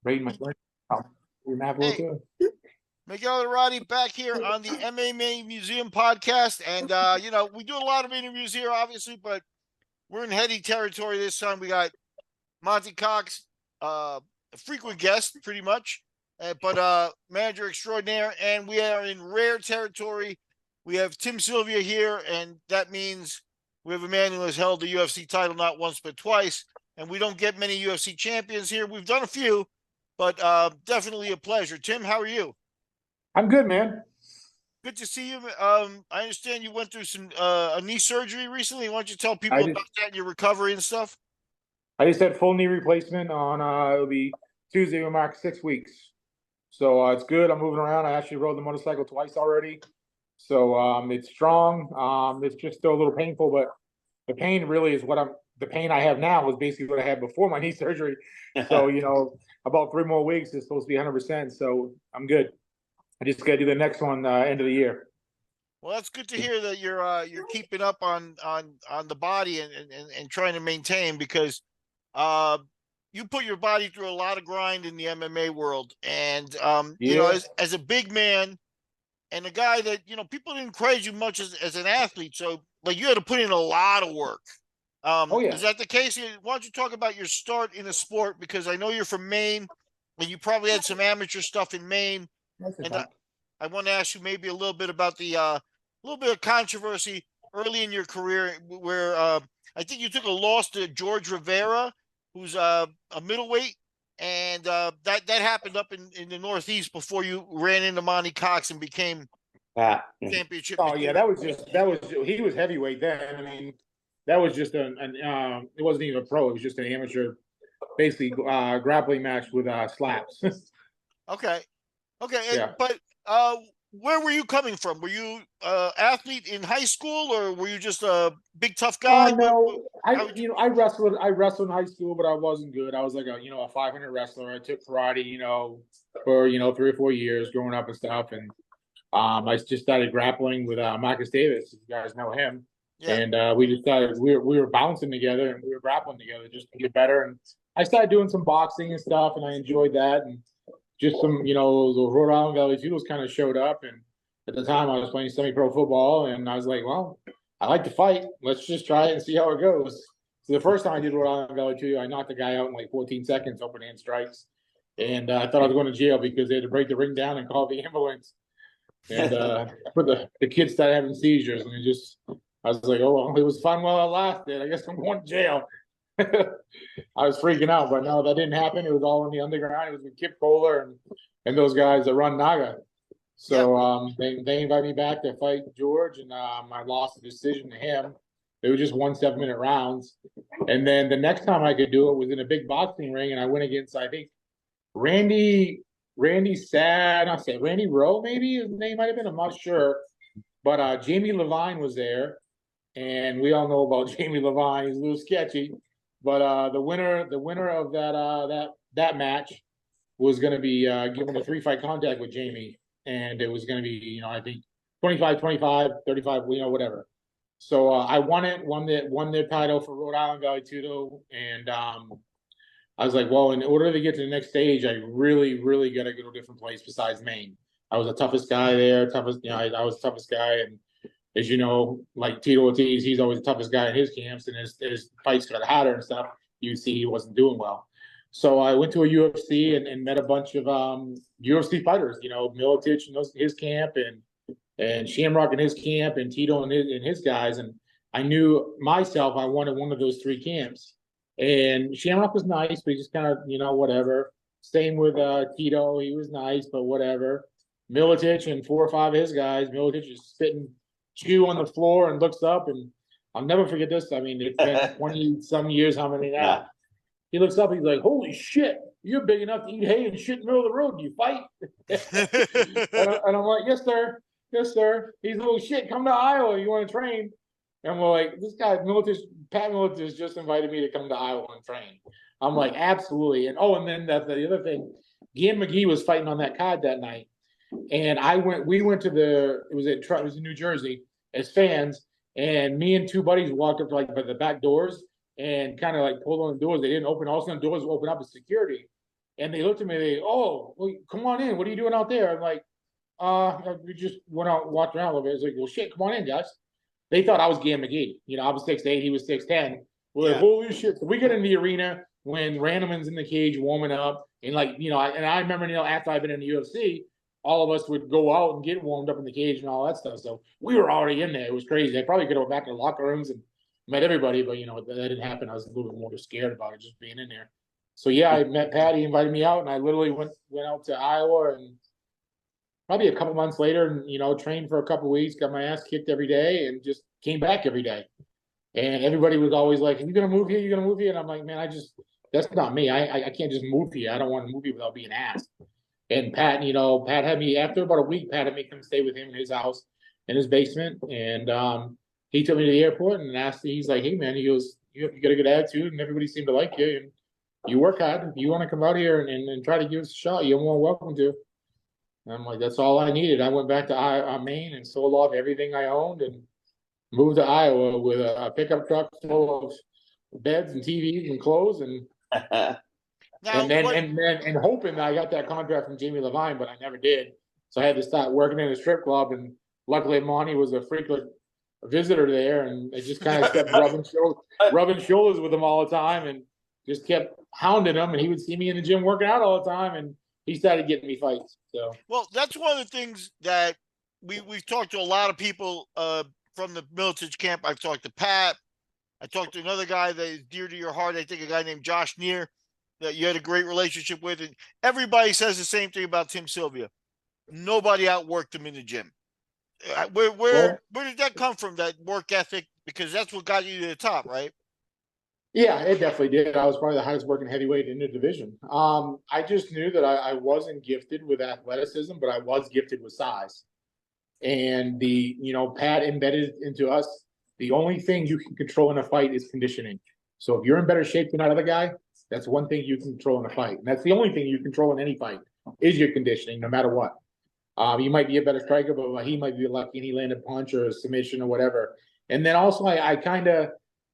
Rating my drink. We're gonna have a Hey, little too. Miguel Iturrate back here on the MMA Museum podcast. And, we do a lot of interviews here, obviously, but we're in heady territory this time. We got Monte Cox, a frequent guest, pretty much, but manager extraordinaire. And we are in rare territory. We have Tim Sylvia here, and that means we have a man who has held the UFC title not once but twice. And we don't get many UFC champions here. We've done a few, but definitely a pleasure. Tim, how are you? I'm good, man. Good to see you. I understand you went through some a knee surgery recently. Why don't you tell I people just about that and your recovery and stuff? I just had full knee replacement on it'll be Tuesday, will mark 6 weeks. So it's good. I'm moving around. I actually rode the motorcycle twice already. So it's strong. It's just still a little painful, but the pain really is the pain I have now was basically what I had before my knee surgery. So, about 3 more weeks is supposed to be 100%. So I'm good. I just got to do the next one end of the year. Well, that's good to hear that you're keeping up on the body and trying to maintain because uh you put your body through a lot of grind in the MMA world, and Yeah. as a big man and a guy that people didn't credit you much as an athlete, so like you had to put in a lot of work. Oh yeah. Is that the case? Why don't you talk about your start in a sport, because I know you're from Maine and you probably had some amateur stuff in Maine, That's and fine. I want to ask you maybe a little bit about the little bit of controversy early in your career where I think you took a loss to George Rivera, who's a middleweight, and that happened up in the Northeast before you ran into Monte Cox and became Yeah. championship Oh yeah, material. that was he was heavyweight then. I mean, that was just an it wasn't even a pro. It was just an amateur, basically grappling match with slaps. Okay, okay, Yeah. but where were you coming from? Were you athlete in high school, or were you just a big tough guy? No, How would you? I wrestled in high school, but I wasn't good. I was like a 500 wrestler. I took karate, for 3 or 4 years growing up and stuff, and I just started grappling with Marcus Davis. If you guys know him, Yeah, and we just started we were bouncing together and we were grappling together just to get better. And I started doing some boxing and stuff, and I enjoyed that. And just some, the Rhode Island Valley Judos kind of showed up. And at the time, I was playing semi-pro football, and I was like, well, I like to fight. Let's just try it and see how it goes. So the first time I did Rhode Island Valley Judo, I knocked the guy out in like 14 seconds, open hand strikes. And I thought I was going to jail because they had to break the ring down and call the ambulance. And but the kids started having seizures, and I was like, oh, well, it was fun while it lasted. I guess I'm going to jail. I was freaking out, but no, that didn't happen. It was all in the underground. It was with Kip Kohler and those guys that run Naga. So they invited me back to fight George, and I lost the decision to him. They were just 1 7-minute rounds. And then the next time I could do it was in a big boxing ring, and I went against, I think, Randy Randy Rowe, maybe his name might have been. I'm not sure. But Jamie Levine was there, and we all know about Jamie Levine. He's a little sketchy. But the winner of that match was going to be given a 3-fight contact with Jamie, and it was going to be, I think 25, 25, 35, whatever. So I won the title for Rhode Island Valley Tudo, and I was like, well, in order to get to the next stage, I really, really got to go to a different place besides Maine. I was the toughest guy there, I was the toughest guy, and as you know, like Tito Ortiz, he's always the toughest guy in his camps, and his fights got harder and stuff. You see, he wasn't doing well. So I went to a UFC and met a bunch of UFC fighters. Miletich in his camp, and Shamrock in his camp, and Tito and his guys. And I knew myself I wanted one of those three camps. And Shamrock was nice, but he just kind of whatever. Same with Tito, he was nice, but whatever. Miletich and 4 or 5 of his guys. Miletich is spitting chew on the floor and looks up, and I'll never forget this. I mean, it's been 20 some years, how many now? Yeah. He looks up, he's like, holy shit, you're big enough to eat hay and shit in the middle of the road. Do you fight? and I'm like, yes, sir. Yes, sir. He's a little shit. Come to Iowa. You want to train? And we're like, this guy, Pat Miletich just invited me to come to Iowa and train. I'm like, absolutely. And then the other thing, Gian McGee was fighting on that card that night. And we went to it was in New Jersey as fans, and me and 2 buddies walked up to by the back doors and kind of pulled on the doors. They didn't open. All of a sudden, doors opened up as security, And they looked at me, oh, well, come on in. What are you doing out there? I'm like, we just went out and walked around a little bit. It's like, well, shit, come on in, guys. They thought I was Gam McGee. You know, I was 6'8", he was 6'10". We're like, holy shit. So we get in the arena when Randomman's in the cage warming up. And like, you know, I remember, you know, after I've been in the UFC, all of us would go out and get warmed up in the cage and all that stuff. So we were already in there. It was crazy. I probably could have went back to the locker rooms and met everybody, but, you know, that didn't happen. I was a little bit more scared about it, just being in there. So, yeah, I met Pat. He invited me out, and I literally went out to Iowa, and probably a couple months later, and, you know, trained for a couple of weeks, got my ass kicked every day, and just came back every day. And everybody was always like, are you going to move here? You're going to move here? And I'm like, man, that's not me. I can't just move here. I don't want to move here without being asked. And Pat, you know, Pat had me, after about a week, Pat had me come stay with him in his house, in his basement. And he took me to the airport and asked me, he's like, hey, man, he goes, you got a good attitude and everybody seemed to like you. And you work hard. If you want to come out here and try to give us a shot, you're more welcome to. And I'm like, that's all I needed. I went back to Maine and sold off everything I owned and moved to Iowa with a pickup truck full of beds and TVs and clothes and and hoping that I got that contract from Jamie Levine, but I never did. So I had to start working in a strip club, and luckily Monty was a frequent visitor there, and I just kind of kept rubbing shoulders with him all the time, and just kept hounding him. And he would see me in the gym working out all the time, and he started getting me fights. So, well, that's one of the things that we've talked to a lot of people from the Militich camp. I've talked to Pat. I talked to another guy that is dear to your heart. I think a guy named Josh Neer that you had a great relationship with. And everybody says the same thing about Tim Sylvia. Nobody outworked him in the gym. Where did that come from, that work ethic? Because that's what got you to the top, right? Yeah, it definitely did. I was probably the highest working heavyweight in the division. I just knew that I wasn't gifted with athleticism, but I was gifted with size. And Pat embedded into us, the only thing you can control in a fight is conditioning. So if you're in better shape than that other guy, that's one thing you can control in a fight. And that's the only thing you control in any fight is your conditioning, no matter what. You might be a better striker, but he might be lucky and he landed a punch or a submission or whatever. And then also I kind of,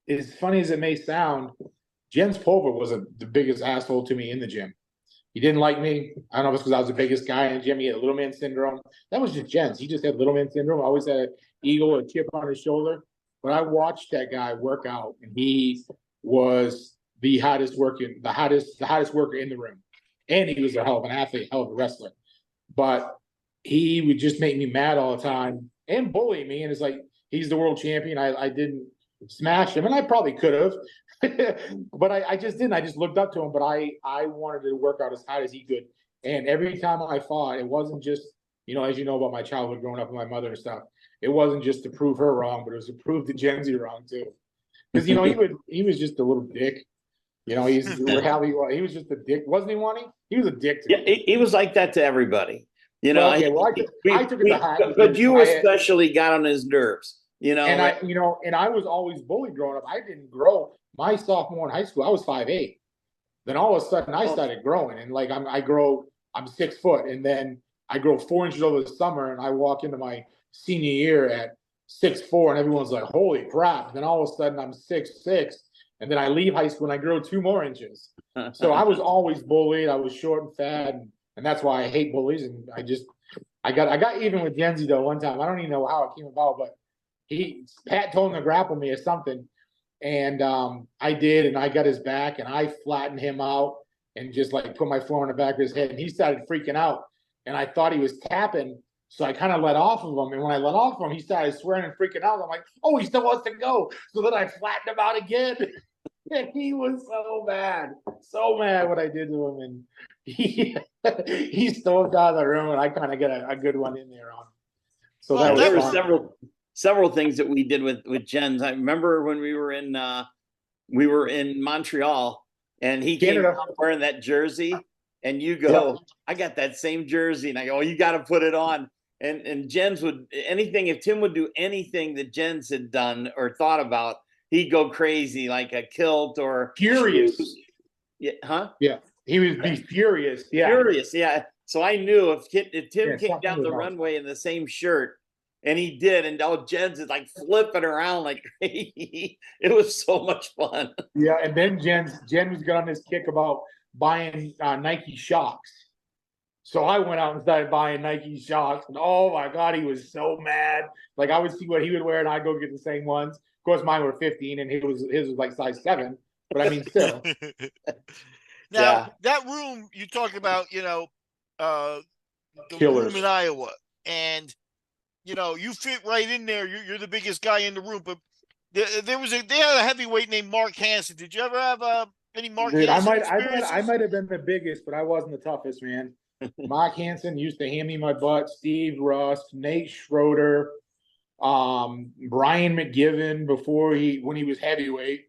as funny as it may sound, Jens Pulver was the biggest asshole to me in the gym. He didn't like me. I don't know if it's because I was the biggest guy in the gym. He had little man syndrome. That was just Jens. He just had little man syndrome. Always had an eagle or a chip on his shoulder. But I watched that guy work out, and he was the hottest worker in the room. And he was a hell of an athlete, hell of a wrestler. But he would just make me mad all the time and bully me. And it's like, he's the world champion. I didn't smash him, and I probably could have. But I just didn't. I just looked up to him, but I wanted to work out as hard as he could. And every time I fought, it wasn't just, as you know about my childhood growing up with my mother and stuff, it wasn't just to prove her wrong, but it was to prove the Genzi wrong too. Because, he was just a little dick. He was just a dick. Wasn't he, Wani? He was a dick to me. He was like that to everybody. I took it to heart. But you especially got on his nerves. And I was always bullied growing up. I didn't grow. My sophomore in high school, I was 5'8". Then all of a sudden, I started growing, and I'm 6 foot, and then I grow 4 inches over the summer, and I walk into my senior year at 6'4", and everyone's like, "Holy crap!" Then all of a sudden, I'm 6'6", and then I leave high school and I grow 2 more inches. So I was always bullied. I was short and fat, and that's why I hate bullies. And I got even with Genzi though one time. I don't even know how it came about, but Pat told him to grapple me or something. And I did, and I got his back, and I flattened him out and just put my floor on the back of his head. And he started freaking out, and I thought he was tapping, so I kind of let off of him. And when I let off of him, he started swearing and freaking out. I'm like, oh, he still wants to go. So then I flattened him out again, and he was so mad what I did to him. And he stormed out of the room, and I kind of got a good one in there on him. So there were several things that we did with Jens. I remember when we were in Montreal, and he came out wearing that jersey, and you go, yeah. I got that same jersey, and I go, you got to put it on. And Jens would if Tim would do anything that Jens had done or thought about, he'd go crazy, like a kilt or furious. Yeah, huh? Yeah, he would be furious. Yeah, furious. Yeah. So I knew if Tim came down the runway in the same shirt. And he did, and Jens is flipping around like crazy. It was so much fun. Yeah, and then Jen was got on this kick about buying Nike Shocks. So I went out and started buying Nike Shocks, and oh my God, he was so mad. Like I would see what he would wear, and I'd go get the same ones. Of course, mine were 15, and his was like size 7. But I mean, still. Now that room you talked about, the Killers. room in Iowa, and you fit right in there. You're the biggest guy in the room, but they had a heavyweight named Mark Hansen. Did you ever have any Mark Dude, Hansen I might have been the biggest, but I wasn't the toughest, man. Mark Hansen used to hand me my butt. Steve Rust, Nate Schroeder, Brian McGivern when he was heavyweight.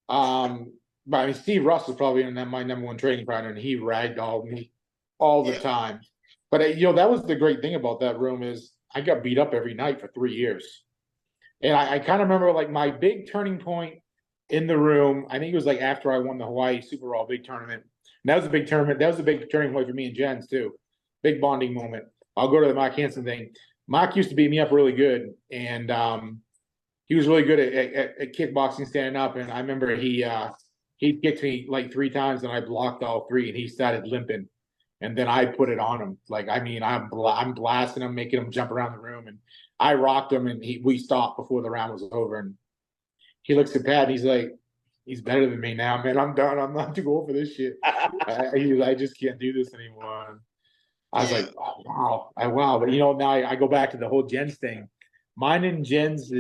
But I mean, Steve Rust was probably my number one training partner, and he ragdolled me all the time. But that was the great thing about that room is I got beat up every night for 3 years, and I kind of remember like my big turning point in the room. I think it was like after I won the Hawaii Super Bowl big tournament. And that was a big tournament. That was a big turning point for me and Jens too. Big bonding moment. I'll go to the Mark Hansen thing. Mark used to beat me up really good, and he was really good at kickboxing, standing up. And I remember he kicked me like 3 times, and I blocked all 3, and he started limping. And then I put it on him. Like I mean, I'm blasting him, making him jump around the room, and I rocked him, and we stopped before the round was over. And he looks at Pat, and he's like, he's better than me now, man. I'm done. I'm not too old for this shit. I just can't do this anymore. I was like, oh, wow. But, now I go back to the whole Jens thing. Mine and Jens'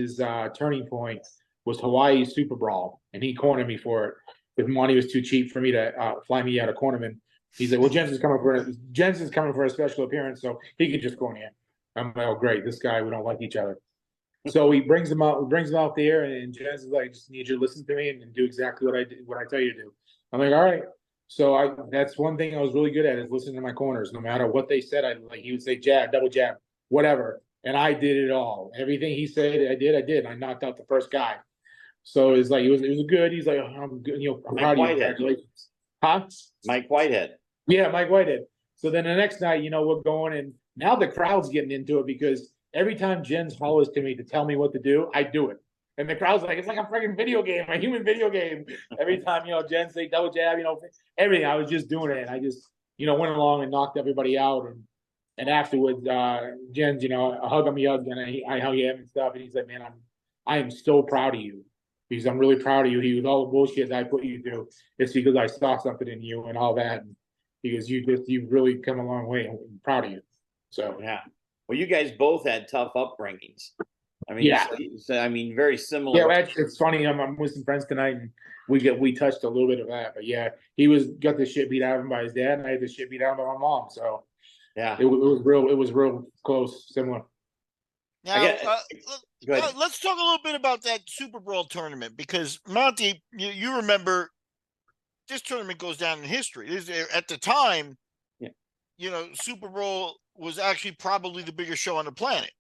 turning point was Hawaii Super Brawl, and he cornered me for it. Because money was too cheap for me to fly me out of cornerman. He's like, well, Jens is coming for a special appearance, so he could just corner you. I'm like, oh, great. This guy, we don't like each other. So he brings him out there, and Jens is like, I just need you to listen to me and do exactly what I tell you to do. I'm like, all right. So that's one thing I was really good at is listening to my corners. No matter what they said, he would say jab, double jab, whatever. And I did it all. Everything he said, I did. And I knocked out the first guy. So it's like, it was good. He's like, oh, I'm good. I'm proud of you. Congratulations. Huh? Mike Whitehead. Yeah, Mike Whitehead. So then the next night, we're going, and now the crowd's getting into it because every time Jens hollers to me to tell me what to do, I do it. And the crowd's like, it's like a freaking video game, a human video game. Every time, Jens say double jab, everything. I was just doing it. And I just, went along and knocked everybody out. And afterwards, Jens, I hug him, and I hug him and stuff. And he's like, man, I am so proud of you. Because I'm really proud of you. He was all the bullshit that I put you through. It's because I saw something in you and all that. And because you've really come a long way. I'm proud of you. So yeah. Well, you guys both had tough upbringings. I mean, yeah. Very similar. Yeah, it's funny. I'm with some friends tonight, and we touched a little bit of that. But yeah, he got the shit beat out of him by his dad, and I had the shit beat out of him by my mom. So yeah, it was real close, similar. Now, let's talk a little bit about that Super Bowl tournament because Monty, you remember this tournament goes down in history. At the time, Super Bowl was actually probably the biggest show on the planet.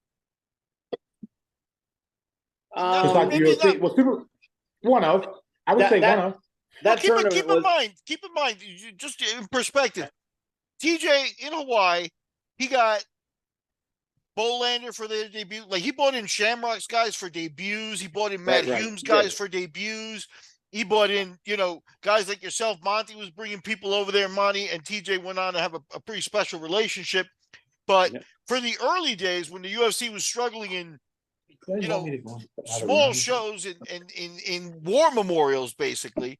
One of. I would say one of. Keep in mind, just in perspective, TJ in Hawaii, he got Bolander for their debut. Like he brought in Shamrock's guys for debuts. He brought in Matt Hume's guys for debuts. He brought in, guys like yourself. Monty was bringing people over there. Monty and TJ went on to have a pretty special relationship. But for the early days when the UFC was struggling in, small shows in war memorials, basically,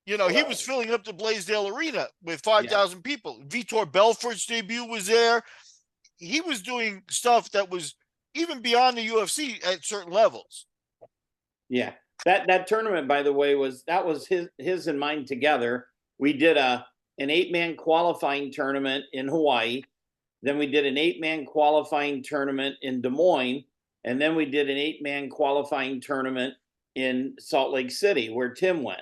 he was filling up the Blaisdell Arena with 5,000 people. Vitor Belfort's debut was there. He was doing stuff that was even beyond the UFC at certain levels. Yeah. That tournament, by the way, was his and mine together. We did an 8-man qualifying tournament in Hawaii. Then we did an 8-man qualifying tournament in Des Moines. And then we did an 8-man qualifying tournament in Salt Lake City where Tim went.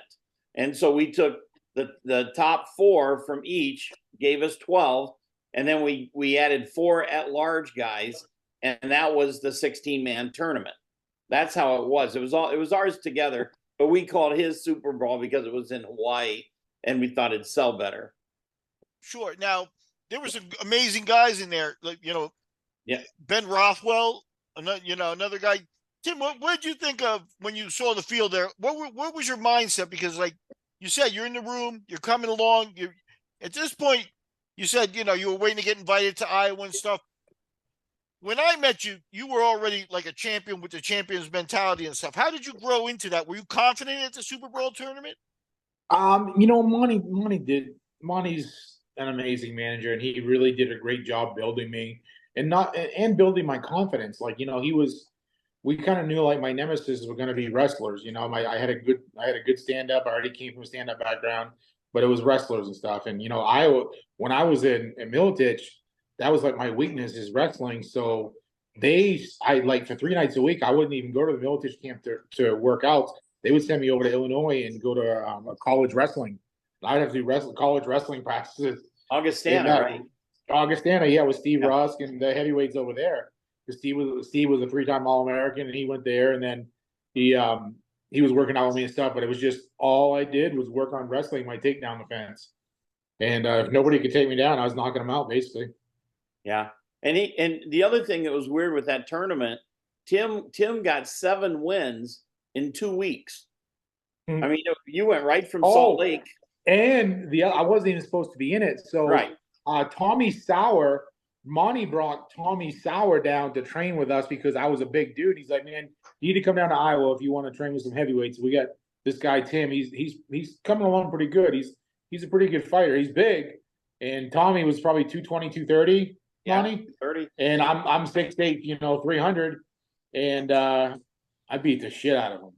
And so we took the top 4 from each, gave us 12. And then we added 4 at-large guys. And that was the 16-man tournament. That's how it was. It was ours together, but we called his Super Bowl because it was in Hawaii and we thought it'd sell better. Sure. Now there were some amazing guys in there, like, Ben Rothwell, another guy. Tim, what did you think of when you saw the field there? What was your mindset? Because like you said you're in the room, you're coming along. You at this point, you said, you know, you were waiting to get invited to Iowa and stuff. When I met you, you were already like a champion with the champion's mentality and stuff. How did you grow into that? Were you confident at the Super Bowl tournament? You know, Monty's an amazing manager, and he really did a great job building me and building my confidence. Like, you know, we kind of knew like my nemesis were going to be wrestlers. You know, I had a good stand up. I already came from a stand up background, but it was wrestlers and stuff. And you know, when I was in Militich, that was like my weakness is wrestling. So I like for 3 nights a week, I wouldn't even go to the Militich camp to work out. They would send me over to Illinois and go to a college wrestling. I'd have to do college wrestling practices. Augustana, right? Augustana, yeah, with Steve Rusk and the heavyweights over there. Because Steve was a 3-time All-American, and he went there, and then he was working out with me and stuff. But it was just all I did was work on wrestling my takedown defense. And if nobody could take me down, I was knocking them out basically. Yeah, and the other thing that was weird with that tournament, Tim got 7 wins in 2 weeks. I mean, you went right from Salt Lake, and I wasn't even supposed to be in it. So right, Tommy Sauer, Monty brought Tommy Sauer down to train with us because I was a big dude. He's like, man, you need to come down to Iowa if you want to train with some heavyweights. We got this guy Tim. He's coming along pretty good. He's a pretty good fighter. He's big, and Tommy was probably 220, 230. Monty, 30, and I'm 6'8", you know, 300, and I beat the shit out of him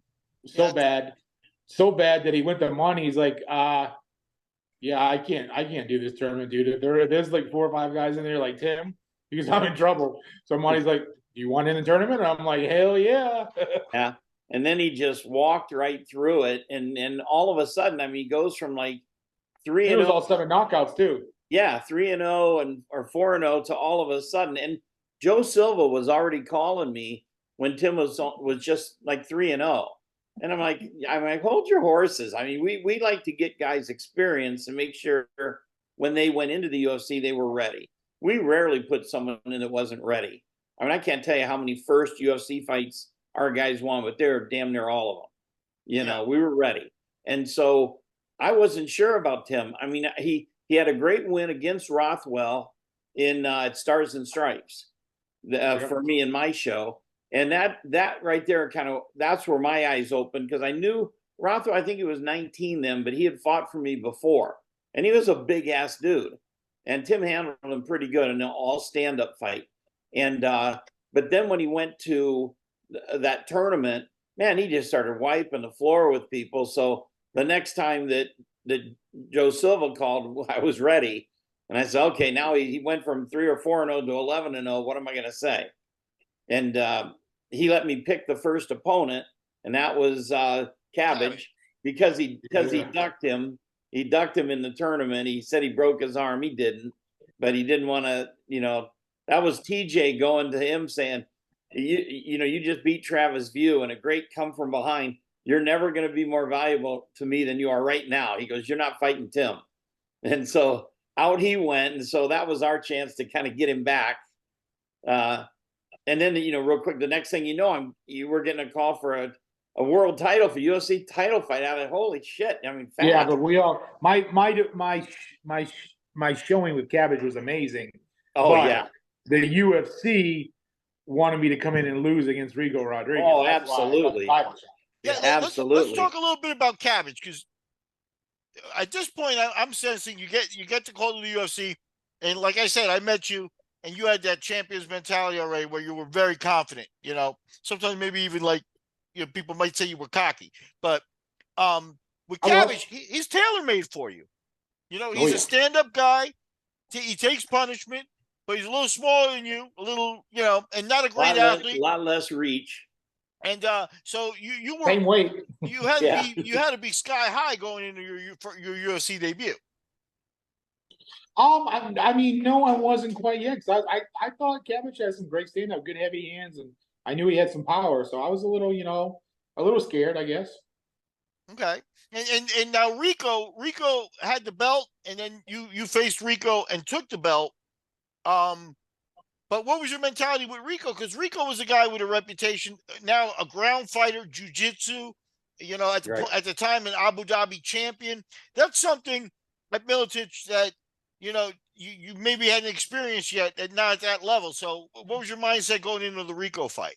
so bad that he went to Monty. He's like, yeah, I can't do this tournament, dude. There's like 4 or 5 guys in there like Tim because I'm in trouble. So Monty's like, do you want in the tournament? And I'm like, hell yeah. Yeah. And then he just walked right through it. And all of a sudden, I mean, he goes from like 3-0. It was all 7 knockouts too. Yeah, 3-0 or 4-0 to all of a sudden. And Joe Silva was already calling me when Tim was just like 3-0. And I'm like, hold your horses. I mean, we like to get guys experience and make sure when they went into the UFC, they were ready. We rarely put someone in that wasn't ready. I mean, I can't tell you how many first UFC fights our guys won, but they're damn near all of them. You know, we were ready. And so I wasn't sure about Tim. I mean, he had a great win against Rothwell in Stars and Stripes for me in my show. And that right there that's where my eyes opened because I knew Rothwell, I think he was 19 then, but he had fought for me before. And he was a big ass dude. And Tim handled him pretty good in an all stand-up fight. And but then when he went to that tournament, man, he just started wiping the floor with people. So the next time that Joe Silva called, I was ready. And I said, okay, now he went from 3 or 4-0 to 11-0. What am I going to say? And he let me pick the first opponent, and that was Cabbage because he ducked him. He ducked him in the tournament. He said he broke his arm. He didn't, but he didn't want to. You know, that was TJ going to him saying, you just beat Travis View and a great come from behind. You're never going to be more valuable to me than you are right now. He goes, you're not fighting Tim, and so out he went. And so that was our chance to kind of get him back. And then, real quick, the next thing you were getting a call for a world title for UFC title fight. I mean, holy shit! I mean, fast. Yeah, but we all my showing with Cabbage was amazing. Oh yeah, the UFC wanted me to come in and lose against Rico Rodriguez. Oh, absolutely. Yeah, absolutely. Let's talk a little bit about Cabbage because at this point, I'm sensing you get to call to the UFC, and like I said, I met you. And you had that champion's mentality already where you were very confident, sometimes maybe even like, people might say you were cocky, but with Cabbage, he's tailor-made for you. He's a stand-up guy. He takes punishment, but he's a little smaller than you, a little, and not a great athlete. A lot less reach. And so you were same weight. You had to be sky high going into your UFC debut. I mean, no, I wasn't quite yet because I thought Cabbage had some great stand-up, good heavy hands, and I knew he had some power. So I was a little scared, I guess. Okay, and now Rico had the belt, and then you faced Rico and took the belt. But what was your mentality with Rico? Because Rico was a guy with a reputation, now a ground fighter, jiu-jitsu, you know, at the, Right. at the time an Abu Dhabi champion. That's something at Miletich that, you know, you maybe hadn't experienced yet and not at that level. So what was your mindset going into the Rico fight?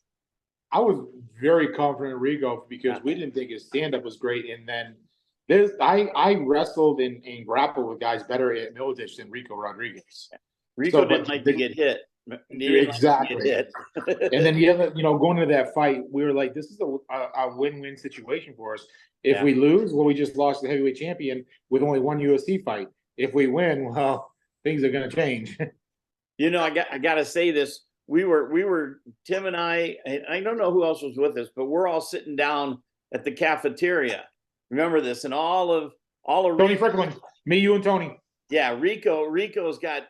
I was very confident in Rigo because we didn't think his stand up was great. And then I wrestled and grappled with guys better at Miletich than Rico Rodriguez. Rico So, didn't but like to get hit. He didn't like to get hit. And then going into that fight, we were like, this is a win-win situation for us. If we lose, well, we just lost the heavyweight champion with only one UFC fight. If we win, well, things are going to change. You know, I got to say this. We were Tim and I don't know who else was with us, but we're all sitting down at the cafeteria. Remember this? And all of Tony Franklin, me, you, and Tony. Yeah, Rico's got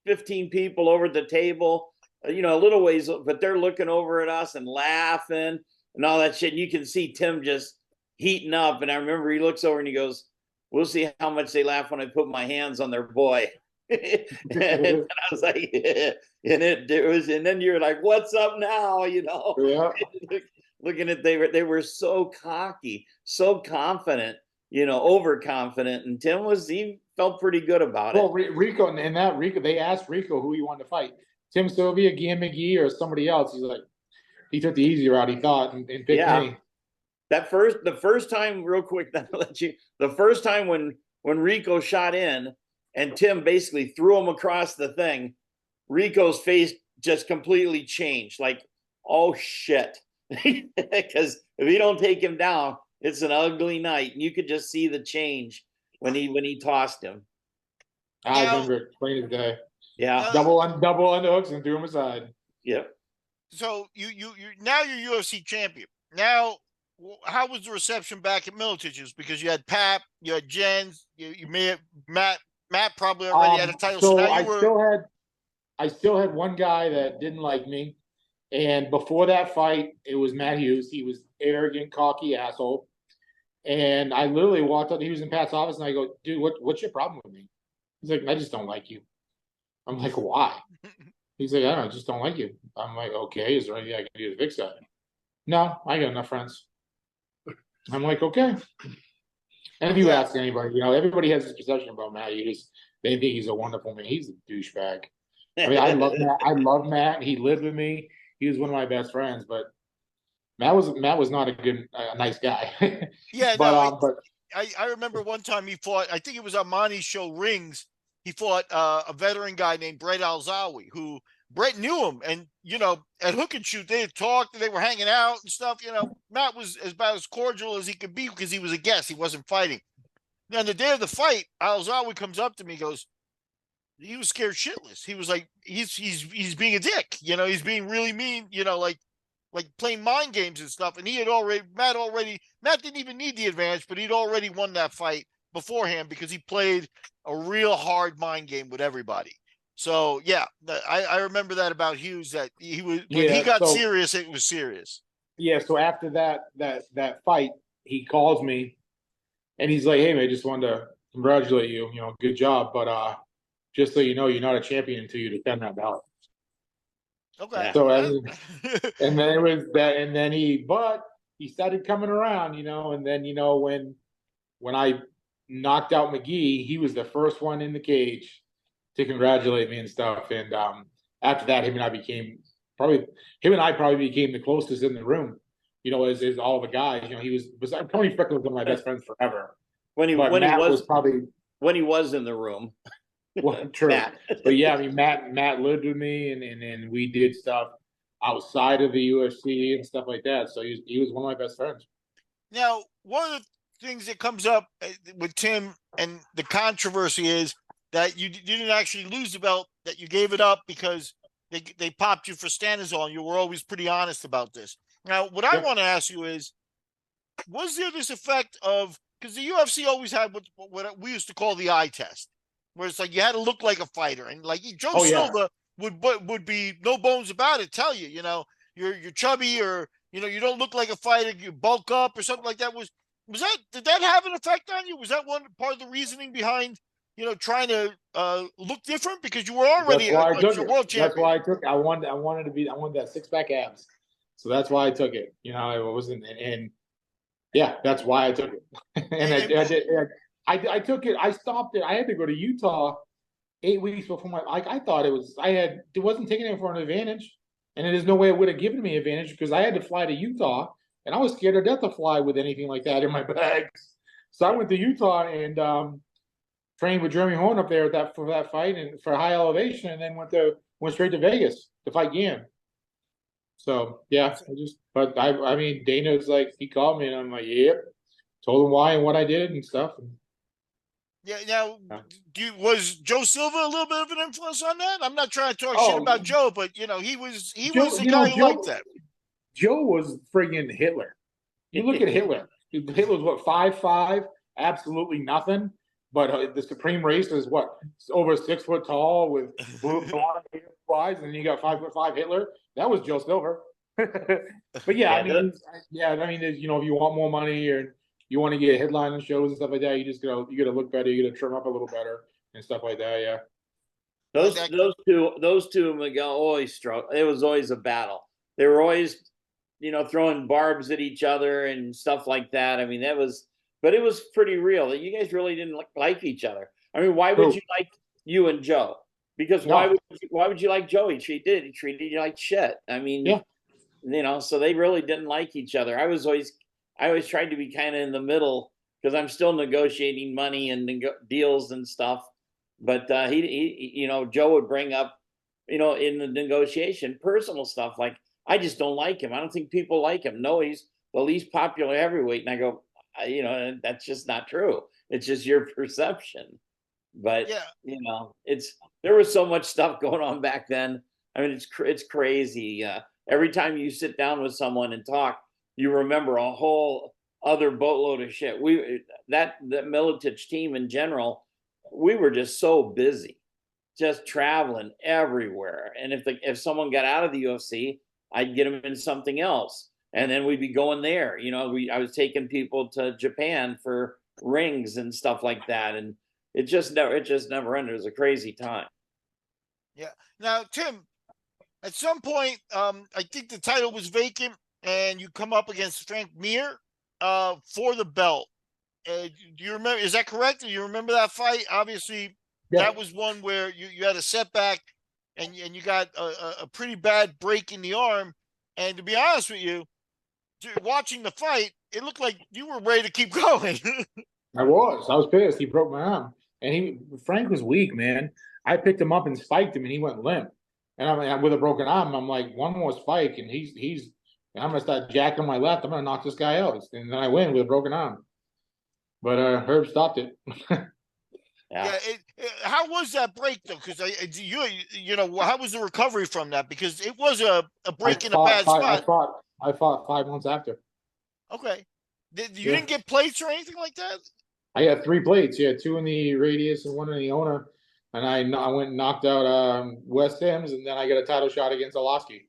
15 people over at the table, you know, a little ways, but they're looking over at us and laughing and all that shit. And you can see Tim just heating up. And I remember he looks over and he goes, "We'll see how much they laugh when I put my hands on their boy." And I was like, yeah. And and then you're like, "What's up now?" You know, looking at they were so cocky, so confident, you know, overconfident, and he felt pretty good about it. Well, Rico, they asked Rico who he wanted to fight, Tim Sylvia, Gian McGee, or somebody else. He's like, he took the easy route, he thought, and picked me. The first time, real quick, the first time when Rico shot in and Tim basically threw him across the thing, Rico's face just completely changed. Like, oh shit. Because if you don't take him down, it's an ugly night. And you could just see the change when he tossed him. I remember it plain as day. Yeah. Double underhooks and threw him aside. Yep. So you now you're UFC champion. Now, how was the reception back at Miletich's? Because you had Pap, you had Jens, you may have Matt probably already had a title. So now I still had one guy that didn't like me. And before that fight, it was Matt Hughes. He was arrogant, cocky asshole. And I literally walked up. He was in Pat's office, and I go, "Dude, what's your problem with me?" He's like, "I just don't like you." I'm like, "Why?" He's like, "I don't know, I just don't like you." I'm like, "Okay, is there anything I can do to fix that?" "No, I got enough friends." I'm like, "Okay." And if you ask anybody, you know, everybody has this perception about Matt Hughes. They think he's a wonderful man. He's a douchebag. I mean, I love Matt. I love Matt. He lived with me. He was one of my best friends, but Matt was not a nice guy. Yeah, but I remember one time he fought. I think it was on Monty's show Rings. He fought a veteran guy named Brett Alzawi, who Brett knew him, and you know, at Hook and Shoot they had talked, and they were hanging out and stuff. You know, Matt was about as cordial as he could be because he was a guest. He wasn't fighting. Now, on the day of the fight, Alzawi comes up to me, goes, he was scared shitless. He was like, he's being a dick. You know, he's being really mean. You know, like playing mind games and stuff. And Matt didn't even need the advantage, but he'd already won that fight beforehand because he played a real hard mind game with everybody. So yeah, I remember that about Hughes, that he was when he got serious, it was serious. Yeah. So after that fight, he calls me and he's like, "Hey man, just wanted to congratulate you. You know, good job. But just so you know, you're not a champion until you defend that belt." Okay. So and then it was that, and then he started coming around, you know, and then, you know, when I knocked out McGee, he was the first one in the cage to congratulate me and stuff. And after that, him and I probably became the closest in the room, you know, as all the guys. You know, Tony Frickle was one of my best friends forever. When he was in the room. Well, true. But yeah, I mean, Matt lived with me, and we did stuff outside of the UFC and stuff like that. So he was one of my best friends. Now, one of the things that comes up with Tim and the controversy is that you didn't actually lose the belt, that you gave it up because they popped you for stanozol. You were always pretty honest about this. Now, what I want to ask you is, was there this effect of, because the UFC always had what we used to call the eye test, where it's like you had to look like a fighter, and like Joe Silva would be no bones about it, tell you, you know, you're chubby, or you know, you don't look like a fighter, you bulk up or something like that. Did that have an effect on you? Was that one part of the reasoning behind, you know, trying to look different, because you were already a world champion? That's why I took it. I wanted that 6-pack abs, so that's why I took it. You know, it wasn't, and Yeah, that's why I took it. And And, I took it. I stopped it. I had to go to Utah 8 weeks before I thought it wasn't taking it for an advantage, and there's no way it would have given me advantage because I had to fly to Utah, and I was scared to death to fly with anything like that in my bags. So I went to Utah and trained with Jeremy Horn up there for that fight and for high elevation, and then went straight to Vegas to fight Gan. So yeah, but I mean, Dana's like, he called me and I'm like, yep, told him why and what I did and stuff. yeah, now, was Joe Silva a little bit of an influence on that? I'm not trying to talk shit Oh, about Joe, but he was Joe, the guy who liked that. Joe was friggin' Hitler. You look at Hitler. Hitler's what, 5'5", absolutely nothing. But the Supreme Race is what, over 6 foot tall with blue blonde eyes, and then you got 5'5" Hitler. That was Joe Silver. But yeah, I mean, if you want more money or you want to get headlining shows and stuff like that, you gotta look better. You gotta trim up a little better and stuff like that. Yeah. Those two, Miguel, always struggled. It was always a battle. They were always, throwing barbs at each other and stuff like that. I mean, but it was pretty real. That you guys really didn't like each other. I mean, why would you like you and Joe? Because why would you like Joe? He treated you like shit. I mean, yeah. So they really didn't like each other. I always tried to be kind of in the middle because I'm still negotiating money and deals and stuff. But Joe would bring up, in the negotiation, personal stuff like, I just don't like him. I don't think people like him. No, he's the least popular heavyweight. And I go, that's just not true. It's just your perception. But there was so much stuff going on back then. I mean, it's crazy. Every time you sit down with someone and talk, you remember a whole other boatload of shit. That Militich team in general, we were just so busy, just traveling everywhere. And if someone got out of the UFC, I'd get them in something else, and then we'd be going there. I was taking people to Japan for rings and stuff like that, and it just never ended. It was a crazy time. Yeah. Now, Tim, at some point, I think the title was vacant, and you come up against Frank Mir for the belt. Do you remember? Is that correct? Do you remember that fight? Obviously, that was one where you had a setback, and you got a pretty bad break in the arm. And to be honest with you, watching the fight, it looked like you were ready to keep going. I was pissed. He broke my arm, and Frank was weak, man. I picked him up and spiked him, and he went limp. And I'm with a broken arm. I'm like, one more spike, and I'm gonna start jacking my left. I'm gonna knock this guy out, and then I win with a broken arm. But Herb stopped it. Yeah. How was that break though? Because how was the recovery from that? Because it was a break in a bad spot. I fought 5 months after. Okay. You didn't get plates or anything like that? I had 3 plates. Yeah, 2 in the radius and 1 in the owner. And I went and knocked out West Sims, and then I got a title shot against Olofsky.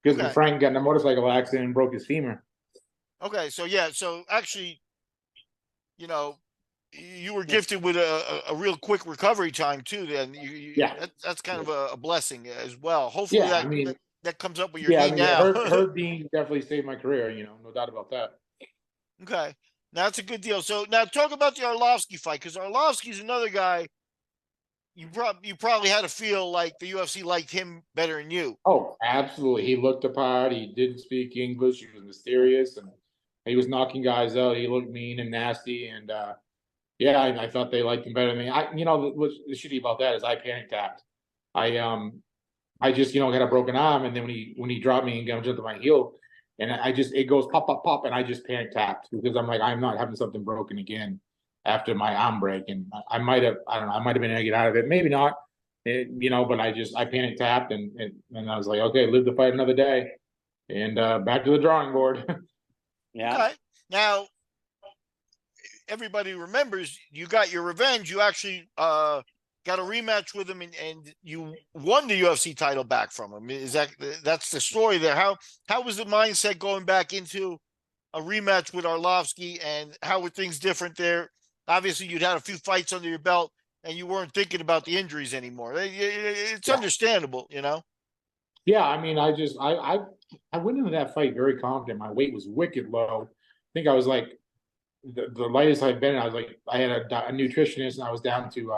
Because Frank got in a motorcycle accident and broke his femur. Okay, so actually, you were gifted with a real quick recovery time too. Then that's kind of a blessing as well. Hopefully that comes up with your knee now. Herb Dean definitely saved my career. No doubt about that. Okay, now that's a good deal. So now talk about the Arlovsky fight, because Arlovsky's another guy. You probably had to feel like the UFC liked him better than you. Oh, absolutely. He looked the part. He didn't speak English. He was mysterious, and he was knocking guys out. He looked mean and nasty, and I thought they liked him better than me. What's the shitty about that is I panic tapped. I just got a broken arm, and then when he dropped me and jumped to my heel, and it goes pop pop pop, and I just panic tapped because I'm like, I'm not having something broken again after my arm break, and I might have been able to get out of it, maybe not, but I panic tapped, and I was like, okay, live to fight another day, and back to the drawing board. Yeah. Okay. Now, everybody remembers you got your revenge. You actually got a rematch with him, and you won the UFC title back from him. That's the story there? How was the mindset going back into a rematch with Arlovsky, and how were things different there? Obviously, you'd had a few fights under your belt, and you weren't thinking about the injuries anymore. It's understandable, Yeah, I mean, I went into that fight very confident. My weight was wicked low. I think I was like the lightest I've been. I was like, I had a nutritionist, and I was down to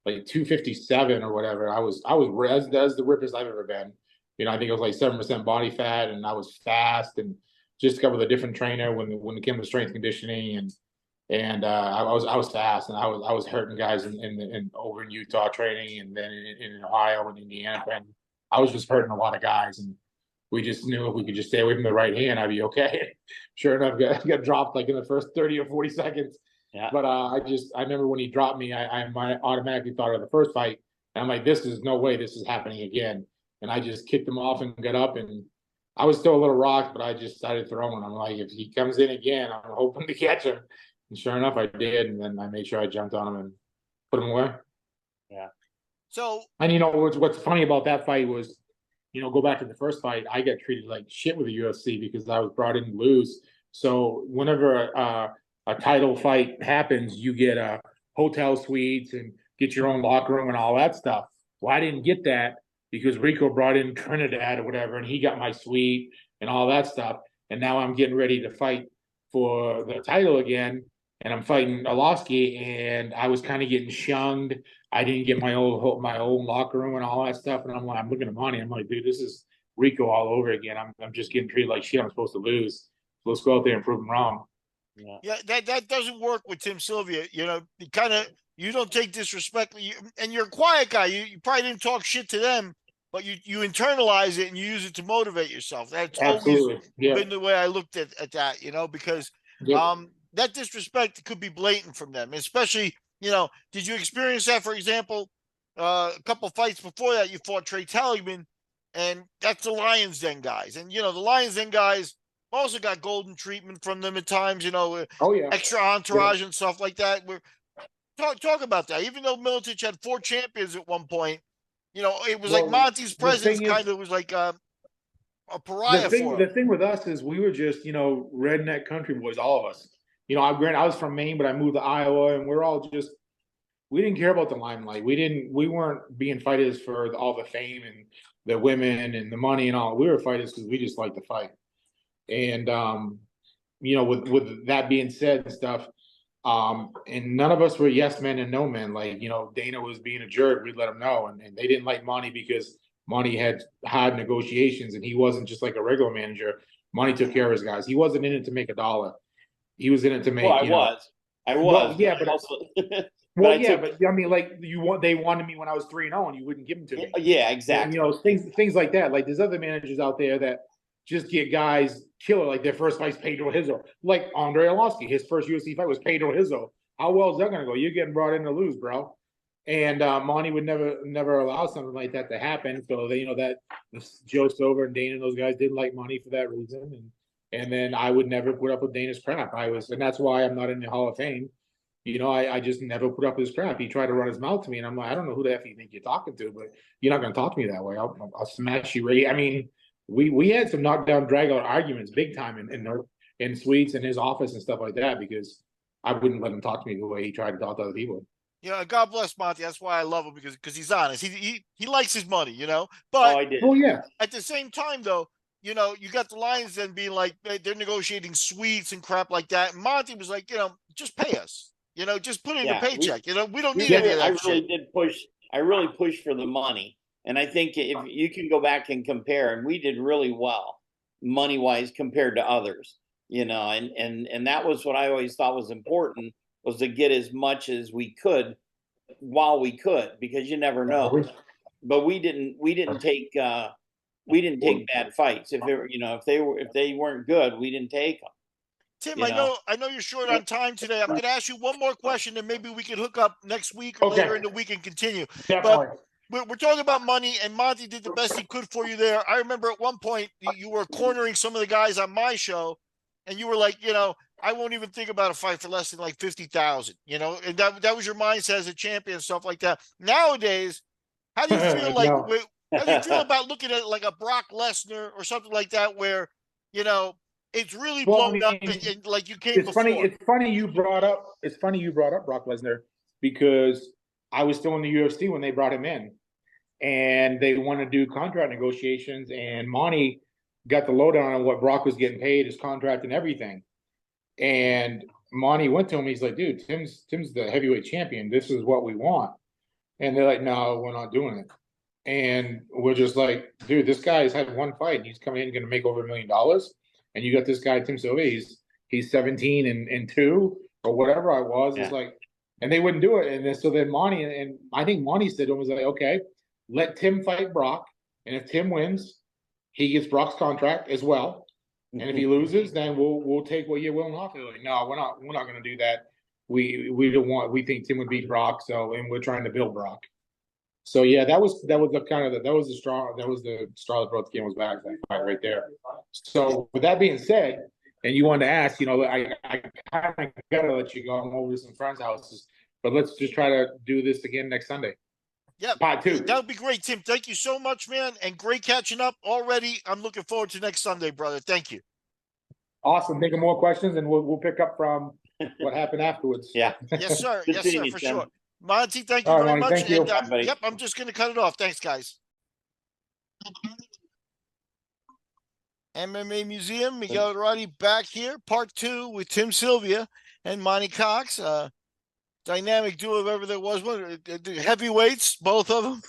like 257 or whatever. I was that's the rippest I've ever been. I think it was like 7% body fat, and I was fast, and just got with a different trainer when it came to strength conditioning, and I was fast, and I was hurting guys in over in Utah training, and then in Ohio and Indiana, and I was just hurting a lot of guys, and we just knew if we could just stay away from the right hand, I'd be okay. Sure enough, got dropped like in the first 30 or 40 seconds. Yeah. But I remember when he dropped me, I automatically thought of the first fight, and I'm like, this is no way this is happening again. And I just kicked him off and got up, and I was still a little rocked, but I just started throwing. I'm like, if he comes in again, I'm hoping to catch him. And sure enough, I did, and then I made sure I jumped on him and put him away. Yeah. So, and what's funny about that fight was, go back to the first fight, I got treated like shit with the UFC because I was brought in to lose. So whenever a title fight happens, you get hotel suites and get your own locker room and all that stuff. Well, I didn't get that because Rico brought in Trinidad or whatever, and he got my suite and all that stuff. And now I'm getting ready to fight for the title again, and I'm fighting Arlovsky, and I was kind of getting shunned. I didn't get my own locker room and all that stuff. And I'm looking at Monty. I'm like, dude, this is Rico all over again. I'm just getting treated like shit. I'm supposed to lose. So let's go out there and prove him wrong. Yeah, that doesn't work with Tim Sylvia. You don't take disrespect, and you're a quiet guy. You probably didn't talk shit to them, but you internalize it and you use it to motivate yourself. That's always been the way I looked at that, because that disrespect could be blatant from them, especially, did you experience that, for example, a couple fights before that, you fought Trey Talligman, and that's the Lions Den guys. And, the Lions Den guys also got golden treatment from them at times, extra entourage and stuff like that. Talk about that. Even though Miletich had 4 champions at one point, it was like Monty's presence kind of was like a pariah for him. The thing with us is we were just, redneck country boys, all of us. I was from Maine, but I moved to Iowa, and we're all just, we didn't care about the limelight. We weren't being fighters for all the fame and the women and the money and all. We were fighters because we just liked to fight. And, with that being said and stuff, and none of us were yes men and no men. Like, Dana was being a jerk, we'd let him know. And they didn't like Monty because Monty had hard negotiations, and he wasn't just like a regular manager. Monty took care of his guys. He wasn't in it to make a dollar. He was in it to make. I was. Well, yeah, but also. Well, but I mean, like they wanted me when I was 3-0, and you wouldn't give them to me. Yeah, exactly. And, things like that. Like there's other managers out there that just get guys killer. Like their first fight's Pedro Hizo. Like Andre Arlovsky, his first UFC fight was Pedro Hizo. How well is that going to go? You're getting brought in to lose, bro. And Monty would never allow something like that to happen. So they, that Joe Silver and Dana and those guys didn't like Monty for that reason. And then I would never put up with Dana's crap. And that's why I'm not in the Hall of Fame. I just never put up with his crap. He tried to run his mouth to me, and I'm like, I don't know who the F you think you're talking to, but you're not going to talk to me that way. I'll smash you. I mean, we had some knockdown, drag out arguments, big time in suites in his office and stuff like that, because I wouldn't let him talk to me the way he tried to talk to other people. Yeah, God bless Monty. That's why I love him, because he's honest. He likes his money, But I did. Oh yeah. At the same time, though, you got the Lions then being like they're negotiating suites and crap like that. And Monty was like, just pay us. Just put in a paycheck. We don't need any of that shit. I really pushed for the money. And I think if you can go back and compare, and we did really well money-wise compared to others, and that was what I always thought was important, was to get as much as we could while we could, because you never know. But we didn't take bad fights. If they weren't good, we didn't take them. Tim, I know you're short on time today. I'm going to ask you one more question, and maybe we can hook up next week or later in the week and continue. Definitely. But we're talking about money, and Monty did the best he could for you there. I remember at one point you were cornering some of the guys on my show, and you were like, I won't even think about a fight for less than like 50,000, and that was your mindset as a champion, stuff like that. Nowadays, how do you feel how do you feel about looking at like a Brock Lesnar or something like that, where, it's really blown up and like you came before? It's funny you brought up Brock Lesnar, because I was still in the UFC when they brought him in, and they want to do contract negotiations, and Monty got the lowdown on what Brock was getting paid, his contract and everything. And Monty went to him. He's like, dude, Tim's the heavyweight champion. This is what we want. And they're like, no, we're not doing it. And we're just like, dude, this guy's had one fight. And he's coming in going to make over $1 million. And you got this guy, Tim Sylvia. He's 17 and 2 or whatever I was. Yeah. It's like, and they wouldn't do it. And then, so then Monty, and I think Monty said to him, was like, okay, let Tim fight Brock. And if Tim wins, he gets Brock's contract as well. And if he loses, then we'll take what you're willing to offer. Like, no, we're not going to do that. We don't want. We think Tim would beat Brock, and we're trying to build Brock. So yeah, that was the straw that broke the camel's back, that fight right there. So with that being said, and you wanted to ask, I kind of gotta let you go. I'm over to some friends' houses, but let's just try to do this again next Sunday. Yeah, part 2. That would be great, Tim. Thank you so much, man, and great catching up already. I'm looking forward to next Sunday, brother. Thank you. Awesome. Think of more questions, and we'll pick up from what happened afterwards. Yeah. Yes, sir. Yes, sir, for Tim. sure. Monty, thank you very Monty, much. thank you. And, yep, I'm just going to cut it off. Thanks, guys. MMA Museum, Miguel Iturrate back here, part 2 with Tim Sylvia and Monte Cox. Dynamic duo, if ever there was one. Heavyweights, both of them.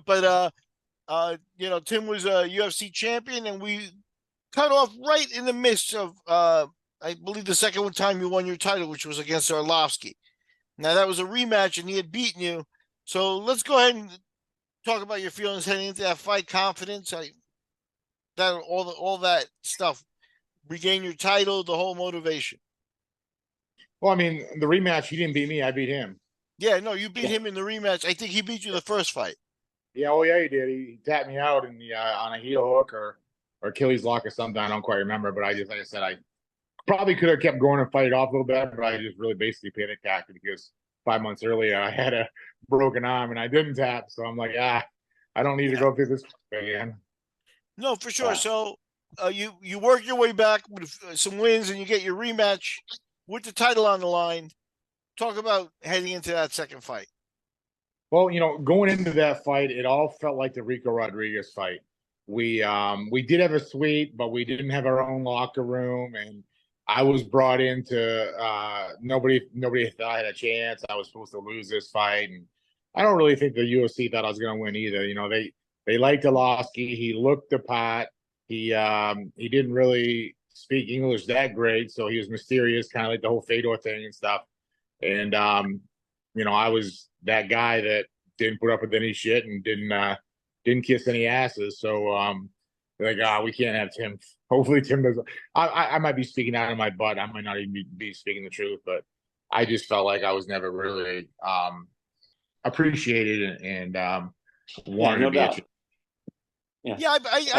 But Tim was a UFC champion, and we cut off right in the midst of I believe the second time you won your title, which was against Arlovsky. Now that was a rematch, and he had beaten you. So let's go ahead and talk about your feelings heading into that fight, confidence, all that stuff. Regain your title, the whole motivation. Well, I mean, the rematch, he didn't beat me. I beat him. Yeah, no, you beat him in the rematch. I think he beat you the first fight. Yeah, oh yeah, he did. He tapped me out in the on a heel hook or Achilles lock or something. I don't quite remember, but like I said, I probably could have kept going and fight it off a little bit, but I just really basically panic attacked because 5 months earlier I had a broken arm and I didn't tap. So I'm like, I don't need to go through this again. No, for sure. So you work your way back with some wins, and you get your rematch with the title on the line. Talk about heading into that second fight. Well, going into that fight, it all felt like the Rico Rodriguez fight. We did have a suite, but we didn't have our own locker room, and I was brought into nobody thought I had a chance. I was supposed to lose this fight, and I don't really think the UFC thought I was going to win either. They liked Arlovsky. He looked the part. He didn't really speak English that great, so he was mysterious, kind of like the whole Fedor thing and stuff. And I was that guy that didn't put up with any shit and didn't kiss any asses. So we can't have Tim. Hopefully Tim doesn't. I might be speaking out of my butt. I might not even be speaking the truth, but I just felt like I was never really appreciated and wanted to be. I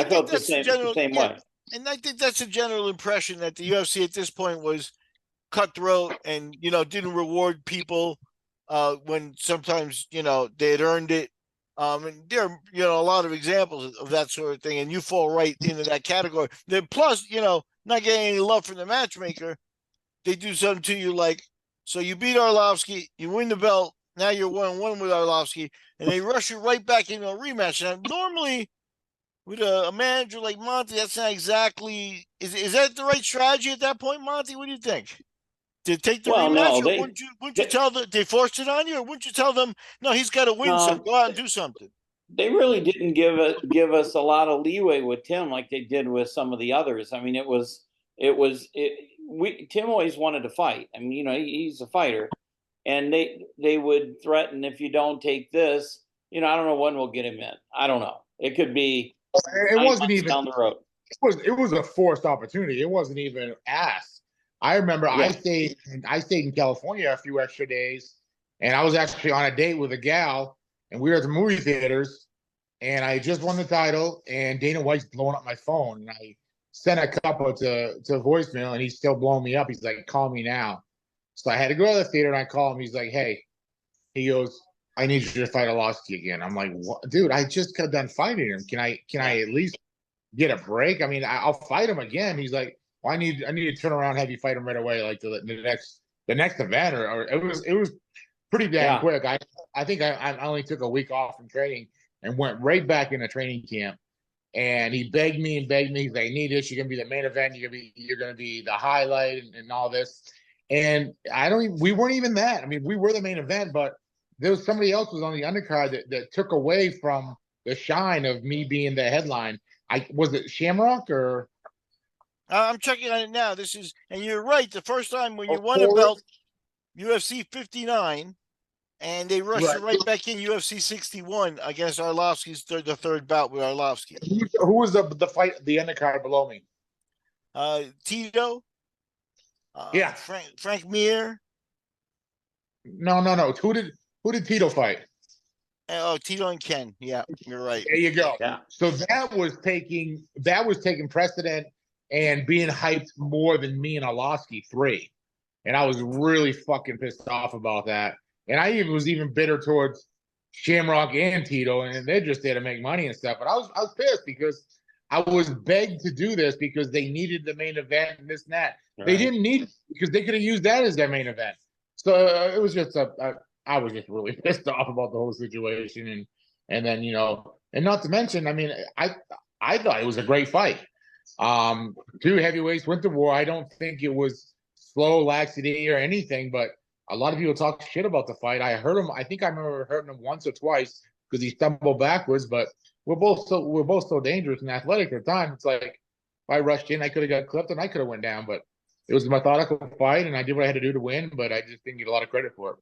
think that's the same way. And I think that's a general impression that the UFC at this point was cutthroat and, didn't reward people when sometimes, they had earned it. And there are, a lot of examples of that sort of thing, and you fall right into that category. Then plus, not getting any love from the matchmaker, they do something to you like, so you beat Arlovsky, you win the belt, now you're 1-1 with Arlovsky, and they rush you right back into a rematch. Now, normally, with a manager like Monte, that's not exactly – is that the right strategy at that point, Monte? What do you think? To take the rematch, or wouldn't you tell them they forced it on you, or wouldn't you tell them, no, he's got to win, so go out and do something? They really didn't give us a lot of leeway with Tim like they did with some of the others. I mean, Tim always wanted to fight. I mean, he's a fighter, and they would threaten, if you don't take this, I don't know when we'll get him in. I don't know. It could be. It wasn't even down the road. It was a forced opportunity. It wasn't even asked. I remember I stayed in California a few extra days, and I was actually on a date with a gal, and we were at the movie theaters, and I just won the title, and Dana White's blowing up my phone, and I sent a couple to voicemail, and he's still blowing me up. He's like, call me now. So I had to go to the theater, and I call him. He's like, hey, he goes, I need you to fight Arlovsky again. I'm like, what? Dude, I just got done fighting him. Can I at least get a break? I mean, I'll fight him again. He's like, well, I need to turn around and have you fight him right away, like the next event, or it was pretty damn quick. I think I only took a week off from training and went right back into training camp. And he begged me and begged me. He's like, I need this. You're gonna be the main event. You're gonna be the highlight and all this. And we weren't even that. I mean, we were the main event, but there was somebody else was on the undercard that took away from the shine of me being the headline. Was it Shamrock or? I'm checking on it now. And you're right. The first time when you won a Forrest? belt, UFC 59, and they rushed you Right. right back in UFC 61 against Arlovsky's the third bout with Arlovsky. Who was the fight, the undercard below me? Tito. Yeah. Frank Mir. No. Who did Tito fight? Oh, Tito and Ken. Yeah, you're right. There you go. Yeah. So that was taking precedent and being hyped more than me and Arlovsky 3. And I was really fucking pissed off about that. And I was even bitter towards Shamrock and Tito, and they're just there to make money and stuff. But I was pissed because I was begged to do this because they needed the main event and this and that. Right. They didn't need it because they could have used that as their main event. So it was just I was just really pissed off about the whole situation, and then and not to mention, I mean, I thought it was a great fight. 2 heavyweights went to war. I don't think it was slow, laxity, or anything, but a lot of people talk shit about the fight. I think I remember hurting him once or twice because he stumbled backwards, but we're both so dangerous and athletic at the time. It's like if I rushed in, I could have got clipped and I could have went down, but it was a methodical fight and I did what I had to do to win, but I just didn't get a lot of credit for it.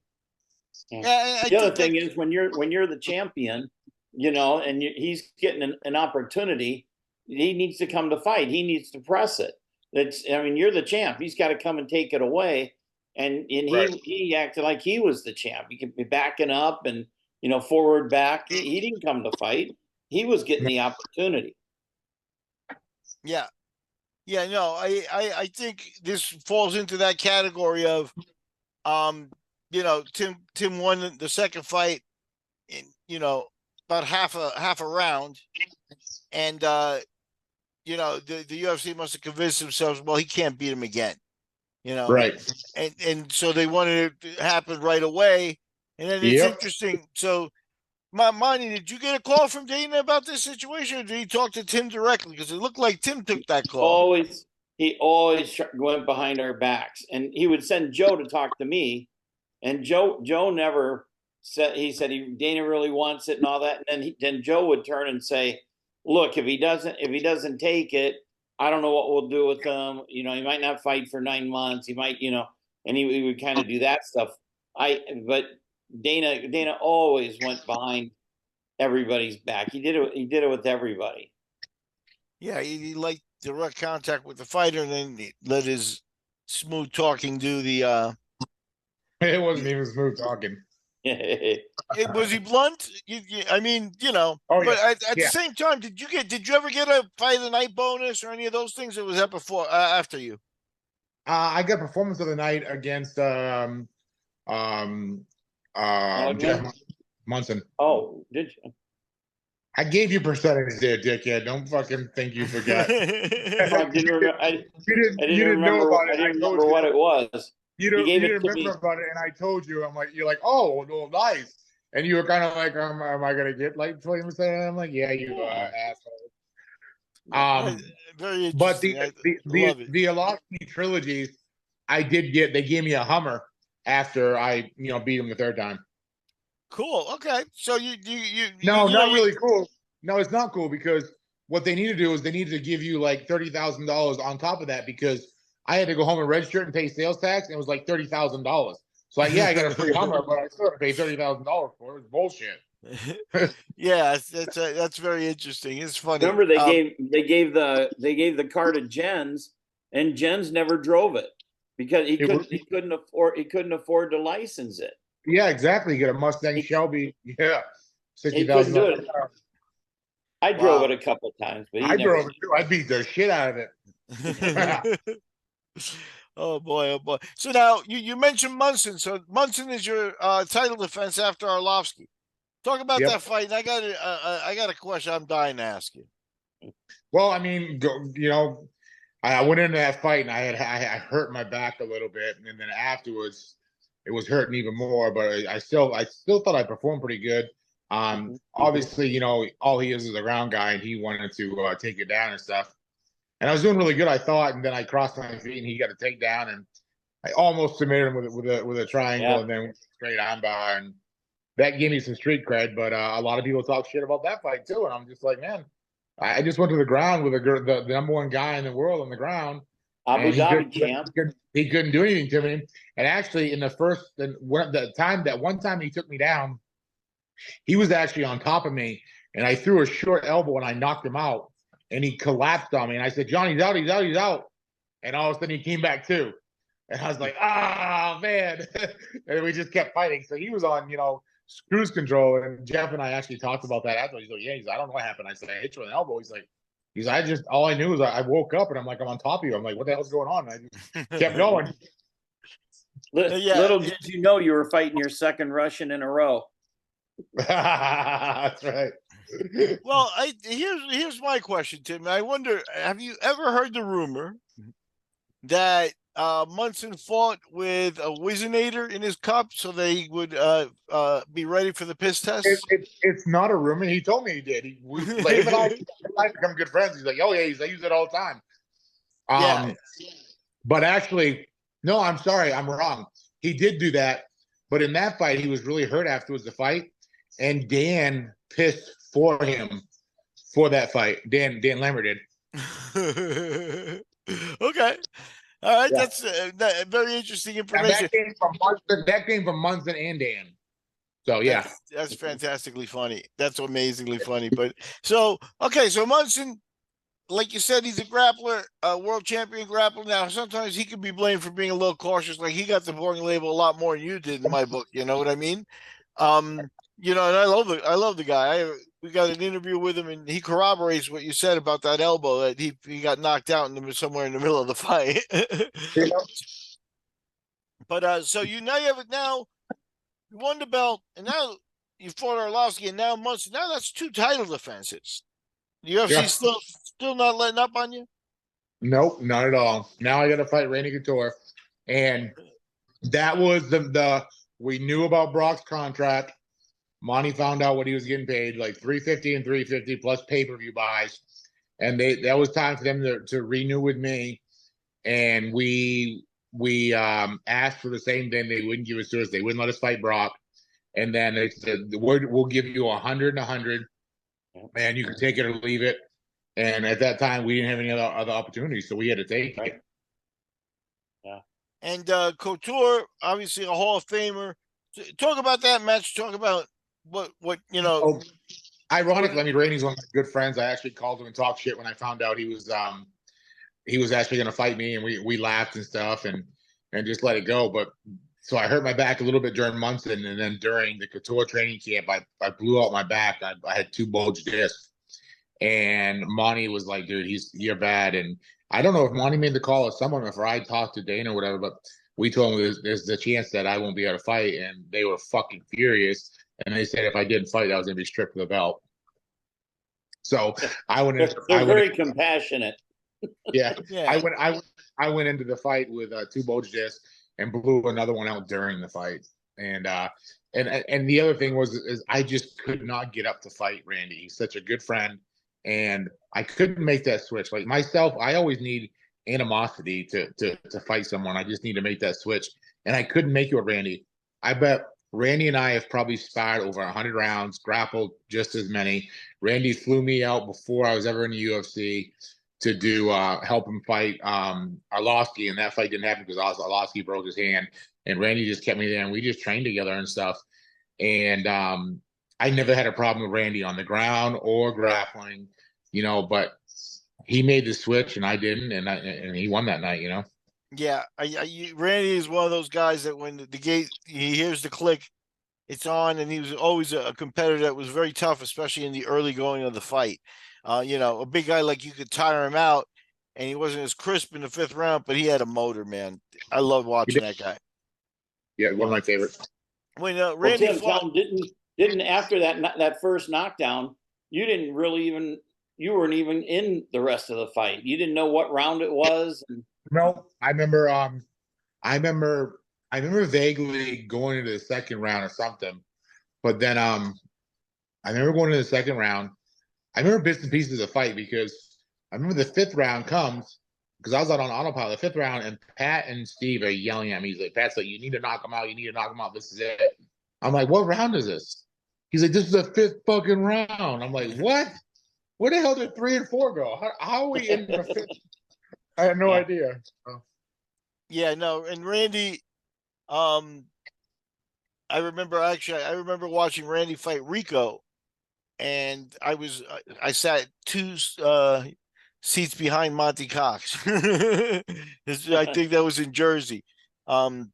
Yeah, the other thing is when you're the champion, and he's getting an opportunity, he needs to come to fight. He needs to press it. You're the champ. He's got to come and take it away. And right. he acted like he was the champ. He could be backing up and forward back. He didn't come to fight. He was getting the opportunity. Yeah. Yeah, no, I think this falls into that category of Tim won the second fight in about half a round, and the UFC must have convinced themselves, well, he can't beat him again, right, and so they wanted it to happen right away, and then it's interesting. So, Monty, did you get a call from Dana about this situation, or did he talk to Tim directly? Because it looked like Tim took that call. He always went behind our backs, and he would send Joe to talk to me. And Joe never said. He said Dana really wants it and all that. And then Joe would turn and say, "Look, if he doesn't take it, I don't know what we'll do with him. He might not fight for 9 months. He might, and he would kind of do that stuff. But Dana always went behind everybody's back. He did it with everybody. Yeah, he liked direct contact with the fighter, and then he let his smooth talking do the. It wasn't even smooth talking. Was he blunt? I mean, Oh, but yeah. at the same time, did you ever get a fight of the night bonus or any of those things, or was that before after you? I got performance of the night against Jeff Munson. Oh, did you? I gave you percentage there, dickhead. Don't fucking think you forgot. I didn't remember what it was. You didn't remember about it, and I told you. I'm like, you're like, oh, well, nice. And you were kind of like, am I gonna get like 20%? I'm like, yeah, you asshole. Very interesting. But the Arlovsky trilogies, I did get. They gave me a Hummer after I beat him the third time. Cool. Okay. So you not really cool. No, it's not cool because what they need to do is they need to give you like $30,000 on top of that because I had to go home and register and pay sales tax, and it was like $30,000. So I got a free Hummer, but I still had to pay $30,000 for it. It was bullshit. Yeah, that's very interesting. It's funny. Remember they gave the car to Jens, and Jens never drove it because he couldn't afford to license it. Yeah, exactly. You get a Mustang Shelby. Yeah, $60,000. I drove it a couple times, but I drove it too. I beat the shit out of it. Oh boy. So now you mentioned Munson. So Munson is your title defense after Arlovsky. Talk about that fight. And I got a question I'm dying to ask you. Well, I mean, I went into that fight and I hurt my back a little bit, and then afterwards it was hurting even more. But I still thought I performed pretty good. Obviously, you know, all he is a ground guy, and he wanted to take it down and stuff. And I was doing really good, I thought, and then I crossed my feet, and he got a takedown, and I almost submitted him with a triangle, and then straight arm bar, and that gave me some street cred. But a lot of people talk shit about that fight too, and I'm just like, man, I just went to the ground with the number one guy in the world on the ground. Abu Dhabi champ. He couldn't do anything to me. And actually, in that one time he took me down, he was actually on top of me, and I threw a short elbow and I knocked him out, and he collapsed on me. And I said, "John, he's out, he's out, he's out." And all of a sudden he came back too. And I was like, "Ah, man." And we just kept fighting. So he was on, you know, cruise control. And Jeff and I actually talked about that after. He's like, "Yeah," I don't know what happened. I said, "I hit you with an elbow." All I knew was I woke up and I'm like, I'm on top of you. I'm like, what the hell's going on? And I just kept going. Little did you know you were fighting your second Russian in a row. That's right. Well, here's my question, Tim. I wonder, have you ever heard the rumor that Munson fought with a Whizzinator in his cup so they would be ready for the piss test? It's not a rumor. He told me he did. Him and I become good friends. He's like, "Oh yeah," I use it all the time. But actually, no, I'm sorry, I'm wrong. He did do that, but in that fight, he was really hurt afterwards the fight, and Dan pissed for him for that fight. Dan Lambert did. Okay. All right, that's very interesting information. That came from Munson and Dan. So yeah, that's fantastically funny. That's amazingly funny. But so Munson, like you said, he's a grappler, a world champion grappler. Now sometimes he could be blamed for being a little cautious. Like he got the boring label a lot more than you did in my book. You know what I mean? You know, and I love the guy. We got an interview with him, and he corroborates what you said about that elbow that he got knocked out somewhere in the middle of the fight. But so you won the belt, and now you fought Arlovsky, and now Munson. Now that's 2 title defenses. The UFC still not letting up on you? Nope, not at all. Now I got to fight Randy Couture, and that was the we knew about Brock's contract. Monty found out what he was getting paid, like $350 and $350 plus pay-per-view buys, and that was time for them to renew with me. And we asked for the same thing. They wouldn't give it to us. They wouldn't let us fight Brock. And then they said, "We'll give you 100 and 100, and you can take it or leave it." And at that time, we didn't have any other opportunities, so we had to take it. Yeah. And Couture, obviously a Hall of Famer. Talk about that match. Talk about what you know. Oh, ironically, I mean, Randy's one of my good friends. I actually called him and talked shit when I found out he was actually going to fight me, and we laughed and stuff and just let it go. But so I hurt my back a little bit during Munson, and then during the Couture training camp, I blew out my back. I had 2 bulged discs, and Monty was like, "Dude, you're bad." And I don't know if Monty made the call or someone, if I talked to Dana or whatever, but we told him there's the chance that I won't be able to fight, and they were fucking furious. And they said if I didn't fight, I was going to be stripped of the belt. So I went in. They're very compassionate. Yeah. I went into the fight with 2 bulge discs and blew another one out during the fight. And the other thing is I just could not get up to fight Randy. He's such a good friend, and I couldn't make that switch. Like myself, I always need animosity to fight someone. I just need to make that switch, and I couldn't make it with Randy. I bet Randy and I have probably sparred over 100 rounds, grappled just as many. Randy flew me out before I was ever in the UFC to do help him fight Arlovsky, and that fight didn't happen because Arlovsky broke his hand, and Randy just kept me there, and we just trained together and stuff. And I never had a problem with Randy on the ground or grappling, you know, but he made the switch and I didn't, and he won that night, you know. Yeah, Randy is one of those guys that when the gate, he hears the click, it's on, and he was always a competitor that was very tough, especially in the early going of the fight. You know, a big guy like you could tire him out, and he wasn't as crisp in the 5th round, but he had a motor, man. I love watching that guy. Yeah, one of my favorites. When Randy fought, didn't after that first knockdown, you weren't even in the rest of the fight. You didn't know what round it was. No, I remember vaguely going into the 2nd round or something, but then I remember going to the second round. I remember bits and pieces of the fight because I remember the fifth round comes because I was out on autopilot. The fifth round, and Pat and Steve are yelling at me. He's like, Pat's like, you need to knock him out. You need to knock him out. This is it. I'm like, what round is this? He's like, this is the fifth fucking round. I'm like, what? Where the hell did 3 and 4 go? How are we in the fifth? I had no idea. Yeah, no, and Randy, I remember watching Randy fight Rico, and I sat 2 seats behind Monte Cox. I think that was in Jersey. Lucky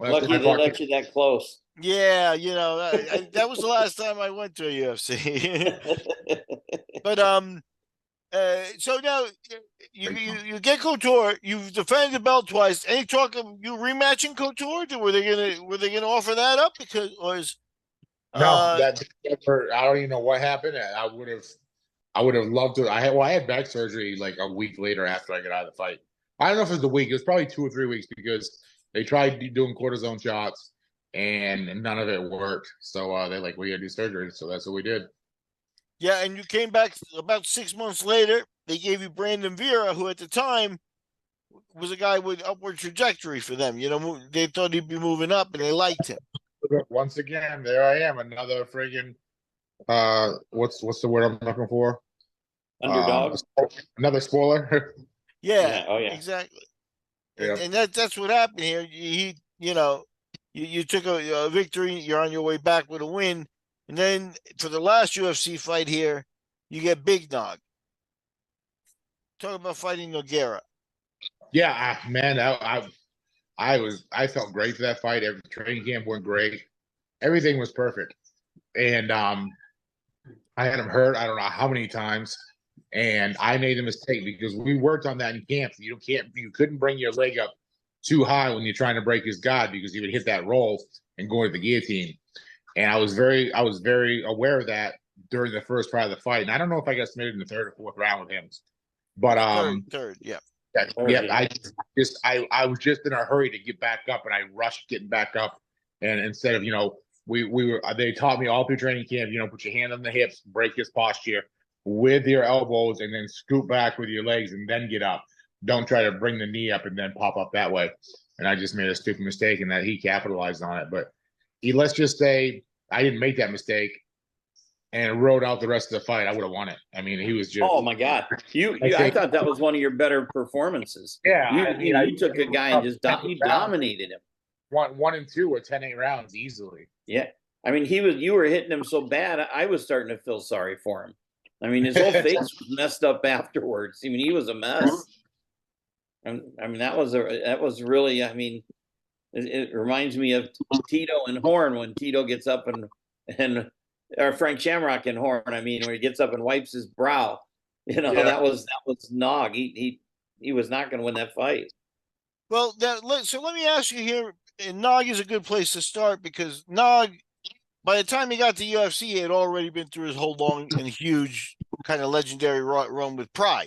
they let you that close. Yeah, that was the last time I went to a UFC. But so now you get Couture. You've defended the belt twice. Any talk of you rematching Couture? Were they gonna offer that up because no, that never, I don't even know what happened. I would have loved to. I had back surgery like a week later after I got out of the fight. I don't know if it was a week. It was probably 2 or 3 weeks because they tried doing cortisone shots and none of it worked. So they're like, we gotta do surgery. So that's what we did. Yeah, and you came back about 6 months later. They gave you Brandon Vera, who at the time was a guy with upward trajectory for them. They thought he'd be moving up, and they liked him. Once again, there I am, another friggin' what's the word I'm looking for? Underdog. Another spoiler. Yeah. Oh yeah. Exactly. Yeah. And that's what happened here. You took a victory. You're on your way back with a win. And then for the last UFC fight here, you get Big Nog. Talk about fighting Nogueira. Yeah, man, I felt great for that fight. Every training camp went great. Everything was perfect. And I had him hurt, I don't know how many times. And I made a mistake because we worked on that in camp. You couldn't bring your leg up too high when you're trying to break his guard because he would hit that roll and go to the guillotine. And I was very aware of that during the first part of the fight. And I don't know if I got submitted in the 3rd or 4th round with him. But third, yeah. I was just in a hurry to get back up, and I rushed getting back up. And instead of they taught me all through training camp, put your hand on the hips, break his posture with your elbows, and then scoot back with your legs, and then get up. Don't try to bring the knee up and then pop up that way. And I just made a stupid mistake, and that he capitalized on it. But let's just say I didn't make that mistake and rode out the rest of the fight, I would have won it. I mean, he was just. Oh my God! I thought that was one of your better performances. Yeah, you took a guy and just dominated him. 1 and 2 or 10-8 rounds easily. Yeah, I mean, you were hitting him so bad, I was starting to feel sorry for him. I mean, his whole face was messed up afterwards. I mean, he was a mess. I mean, that was really. I mean, it reminds me of Tito and Horn when Tito gets up and. Or Frank Shamrock and Horn. I mean, when he gets up and wipes his brow, that was Nog. He was not going to win that fight. Well, so let me ask you here. And Nog is a good place to start because Nog, by the time he got to UFC, he had already been through his whole long and huge kind of legendary run with Pride.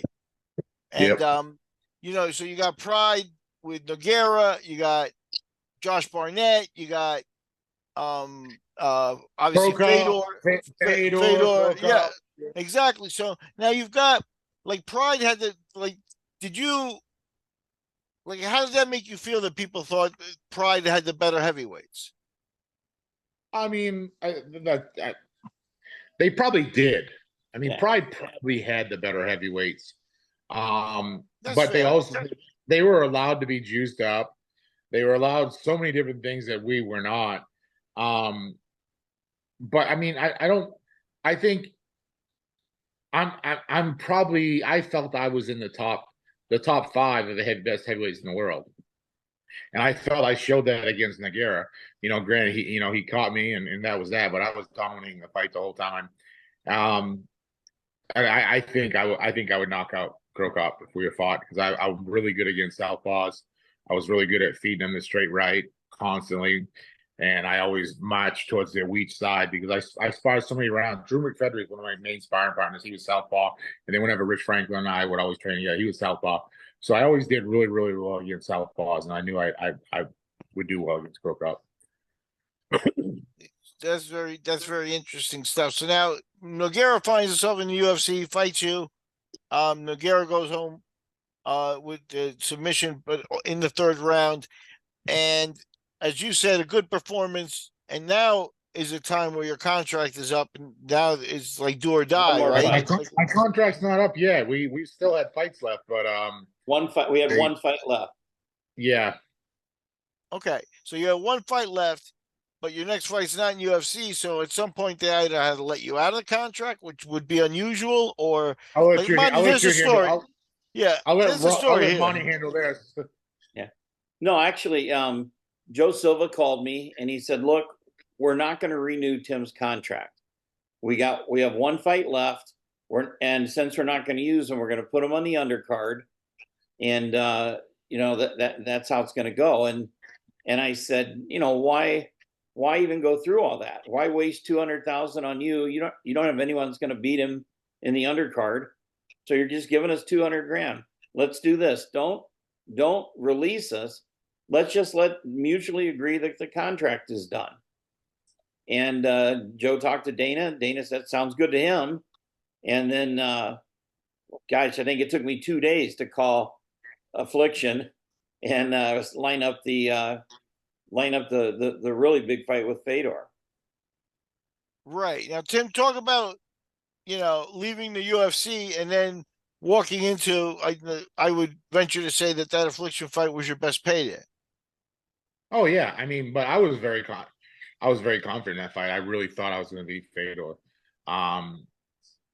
And so you got Pride with Nogueira, you got Josh Barnett, you got obviously Fedor. Yeah, exactly. So now you've got Pride had the did you how does that make you feel that people thought Pride had the better heavyweights? I mean, they probably did. I mean, Pride probably had the better heavyweights. But fair. They were allowed to be juiced up. They were allowed so many different things that we were not. But I mean, I think I felt I was in the top 5 of the best heavyweights in the world. And I felt I showed that against Nogueira. Granted, he caught me and that was that, but I was dominating the fight the whole time. I think I would knock out Krokop if we were fought because I'm really good against southpaws. I was really good at feeding him the straight right constantly. And I always march towards their weak side because I sparred so many rounds. Drew McFedry is one of my main sparring partners. He was southpaw. And then whenever Rich Franklin and I would always train, he was southpaw. So I always did really, really well against southpaws. And I knew I would do well against Krokop. that's very interesting stuff. So now Nogueira finds himself in the UFC, fights you. Nogueira goes home with the submission, but in the third round. And as you said, a good performance. And now is a time where your contract is up, and now it's like do or die, right? My contract's not up yet. We still had fights left, but one fight. We had one fight left. Yeah. Okay, so you have one fight left, but your next fight's not in UFC. So at some point they either had to let you out of the contract, which would be unusual, or I'll let you. Monty, I'll let you handle. I'll let Monty handle this. Yeah. No, actually, Joe Silva called me and he said, "Look, we're not going to renew Tim's contract. We have one fight left. And since we're not going to use him, we're going to put him on the undercard, and that's how it's going to go." And I said, why even go through all that? Why waste 200,000 on you? You don't have anyone that's going to beat him in the undercard. So you're just giving us 200 grand. Let's do this. Don't release us. Let's just mutually agree that the contract is done. And Joe talked to Dana. Dana said, sounds good to him. And then, gosh, I think it took me 2 days to call Affliction and line up the really big fight with Fedor. Right. Now, Tim, talk about, leaving the UFC and then walking into, I would venture to say that Affliction fight was your best payday. Oh yeah. I mean, but I was very confident in that fight. I really thought I was going to beat Fedor.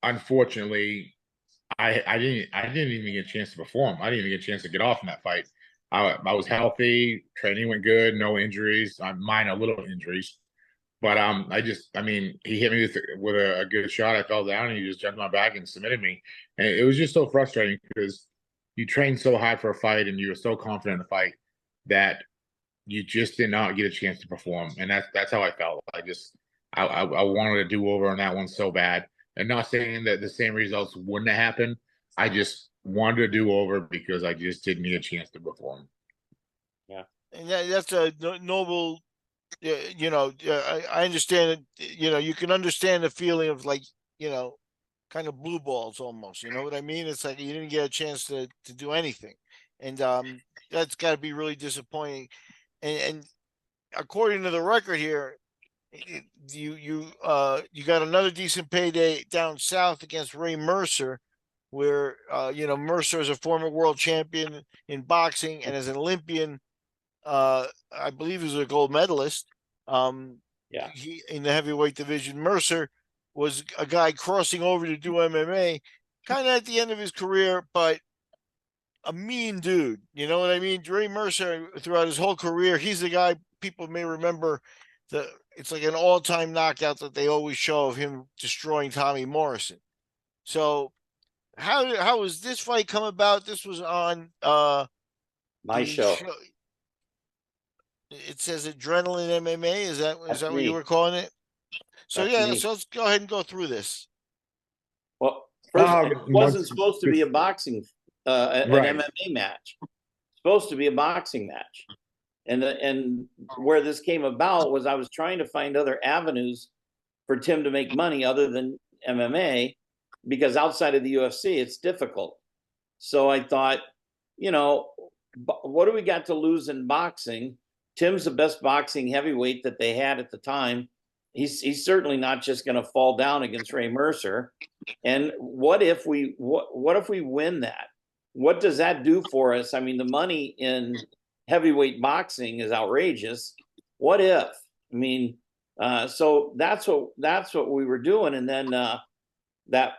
Unfortunately, I didn't even get a chance to perform. I didn't even get a chance to get off in that fight. I was healthy, training went good, no injuries. Mine a little injuries, but he hit me with a good shot. I fell down and he just jumped my back and submitted me, and it was just so frustrating because you trained so hard for a fight and you were so confident in the fight that you just did not get a chance to perform, and that's how I felt. I wanted a do-over on that one so bad, and not saying that the same results wouldn't have happened. I just wanted to do over because I just didn't get a chance to perform. Yeah, and that's a noble. I understand it. You can understand the feeling of kind of blue balls almost. You know what I mean? It's like you didn't get a chance to do anything, and that's got to be really disappointing. And according to the record here, you got another decent payday down south against Ray Mercer, where Mercer is a former world champion in boxing and as an Olympian, I believe he was a gold medalist. He in the heavyweight division. Mercer was a guy crossing over to do MMA, kind of at the end of his career, but a mean dude. You know what I mean? Ray Mercer, throughout his whole career, he's the guy people may remember. It's like an all-time knockout that they always show of him destroying Tommy Morrison. So how was this fight come about? This was on my show. It says Adrenaline MMA. Is that what you were calling it? So so let's go ahead and go through this. Well, first, it wasn't supposed to be a boxing an MMA match. It's supposed to be a boxing match. And where this came about was I was trying to find other avenues for Tim to make money other than MMA, because outside of the UFC, it's difficult. So I thought, what do we got to lose in boxing? Tim's the best boxing heavyweight that they had at the time. He's certainly not just going to fall down against Ray Mercer. And what if we win that? What does that do for us? I mean, the money in heavyweight boxing is outrageous. What if? I mean, so that's what we were doing. And then that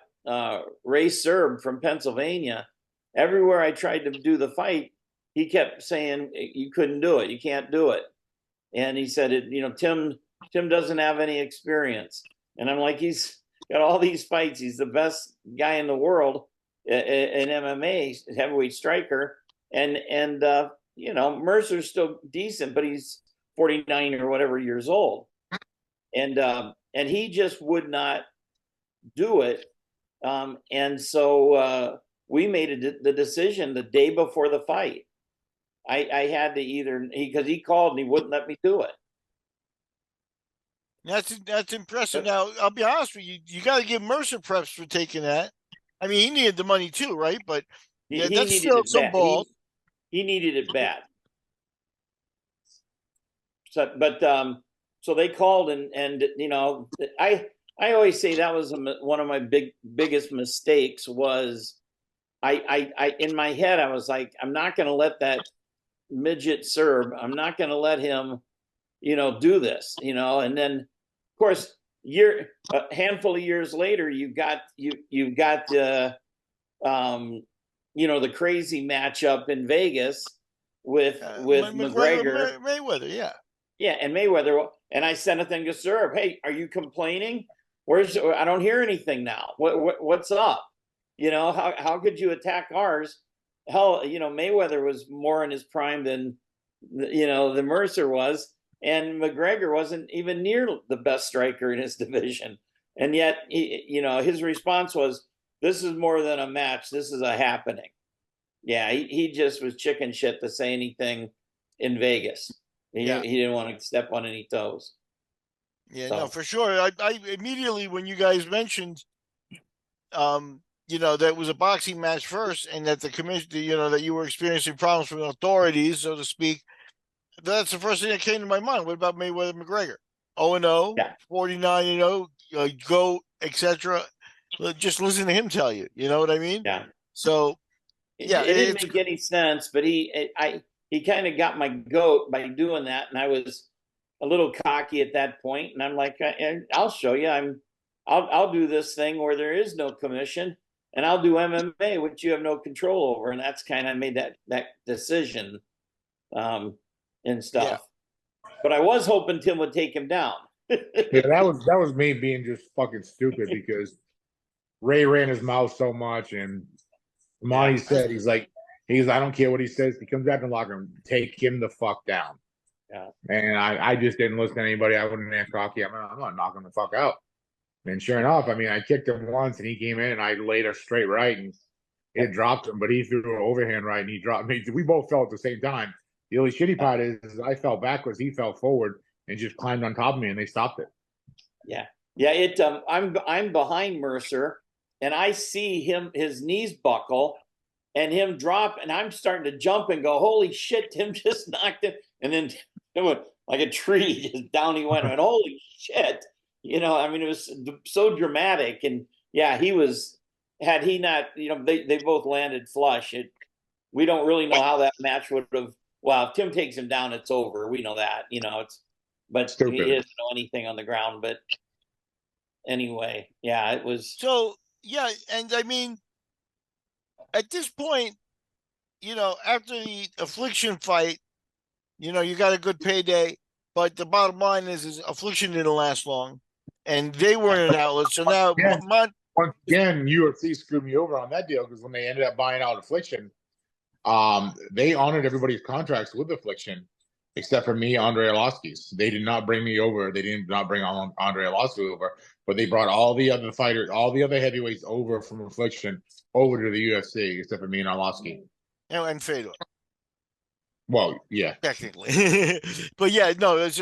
Ray Serb from Pennsylvania, everywhere I tried to do the fight, he kept saying, you couldn't do it. You can't do it. And he said, Tim doesn't have any experience. And I'm like, he's got all these fights. He's the best guy in the world in MMA, heavyweight striker. And Mercer's still decent, but he's 49 or whatever years old. And he just would not do it. And so we made the decision the day before the fight. I had to because he called and he wouldn't let me do it. That's impressive. Now, I'll be honest with you. You got to give Mercer preps for taking that. I mean, he needed the money too, right? But yeah, he that's needed still it some bad. balls. He needed it bad. So, but so they called and you know, I always say that was one of my biggest mistakes was I in my head I was like, I'm not going to let that midget Serb. I'm not going to let him, you know, do this, you know. And then, of course, a handful of years later, you got you got you know, the crazy matchup in Vegas with McGregor, Mayweather, yeah. Yeah, and Mayweather. And I sent a thing to Serb. Hey, are you complaining? I don't hear anything now. What's up? You know, how could you attack ours? Hell, you know, Mayweather was more in his prime than, you know, the Mercer was, and McGregor wasn't even near the best striker in his division. And yet, you know, his response was, "This is more than a match. This is a happening." Yeah, he just was chicken shit to say anything in Vegas. He didn't want to step on any toes. Yeah, so. No, for sure. I immediately, when you guys mentioned, you know, that was a boxing match first, and that the commission, you know, that you were experiencing problems from the authorities, so to speak, that's the first thing that came to my mind. What about Mayweather McGregor? 0-0, 49-0, GOAT, etc. Just listen to him tell you. You know what I mean? Yeah. So, yeah, it didn't make any sense, but he kind of got my goat by doing that, and I was a little cocky at that point, and I'm like, I'll show you. I'll do this thing where there is no commission, and I'll do MMA, which you have no control over, and that's kind of made that decision, and stuff. Yeah. But I was hoping Tim would take him down. Yeah, that was me being just fucking stupid because Ray ran his mouth so much, and Monty said he's like, I don't care what he says. He comes back in the locker room, take him the fuck down. Yeah. And I just didn't listen to anybody. I wouldn't act cocky. I'm not knocking the fuck out. And sure enough, I mean, I kicked him once, and he came in, and I laid a straight right, and it dropped him. But he threw an overhand right, and he dropped me. We both fell at the same time. The only shitty part is I fell backwards, he fell forward, and just climbed on top of me, and they stopped it. Yeah, yeah. I'm behind Mercer, and I see his knees buckle, and him drop, and I'm starting to jump and go, holy shit, Tim just knocked it. And then it went like a tree, just down he went. And holy shit. You know, I mean, it was so dramatic. And yeah, had he not, you know, they both landed flush. We don't really know how that match would have, well, if Tim takes him down, it's over. We know that, you know, but stupid. He doesn't know anything on the ground. But anyway, yeah, it was. So, yeah. And I mean, at this point, you know, after the Affliction fight, you know, you got a good payday, but the bottom line is Affliction didn't last long, and they weren't an outlet. So now, once again, UFC screwed me over on that deal because when they ended up buying out Affliction, they honored everybody's contracts with Affliction except for me, Andre Arlovsky's. They did not bring me over. They did not bring Andre Arlovsky over, but they brought all the other fighters, all the other heavyweights over from Affliction over to the UFC except for me and Arlovsky. And Fedor. Well, yeah, technically, but yeah, no, that's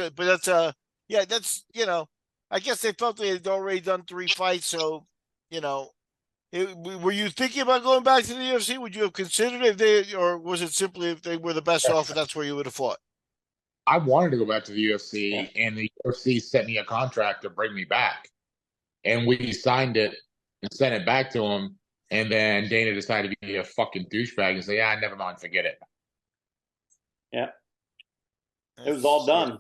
you know, I guess they felt they had already done 3 fights, so you know, were you thinking about going back to the UFC? Would you have considered it or was it simply if they were the best offer, that's where you would have fought? I wanted to go back to the UFC, and the UFC sent me a contract to bring me back, and we signed it and sent it back to him, and then Dana decided to be a fucking douchebag and say, "Yeah, never mind, forget it." Yeah, it was all done.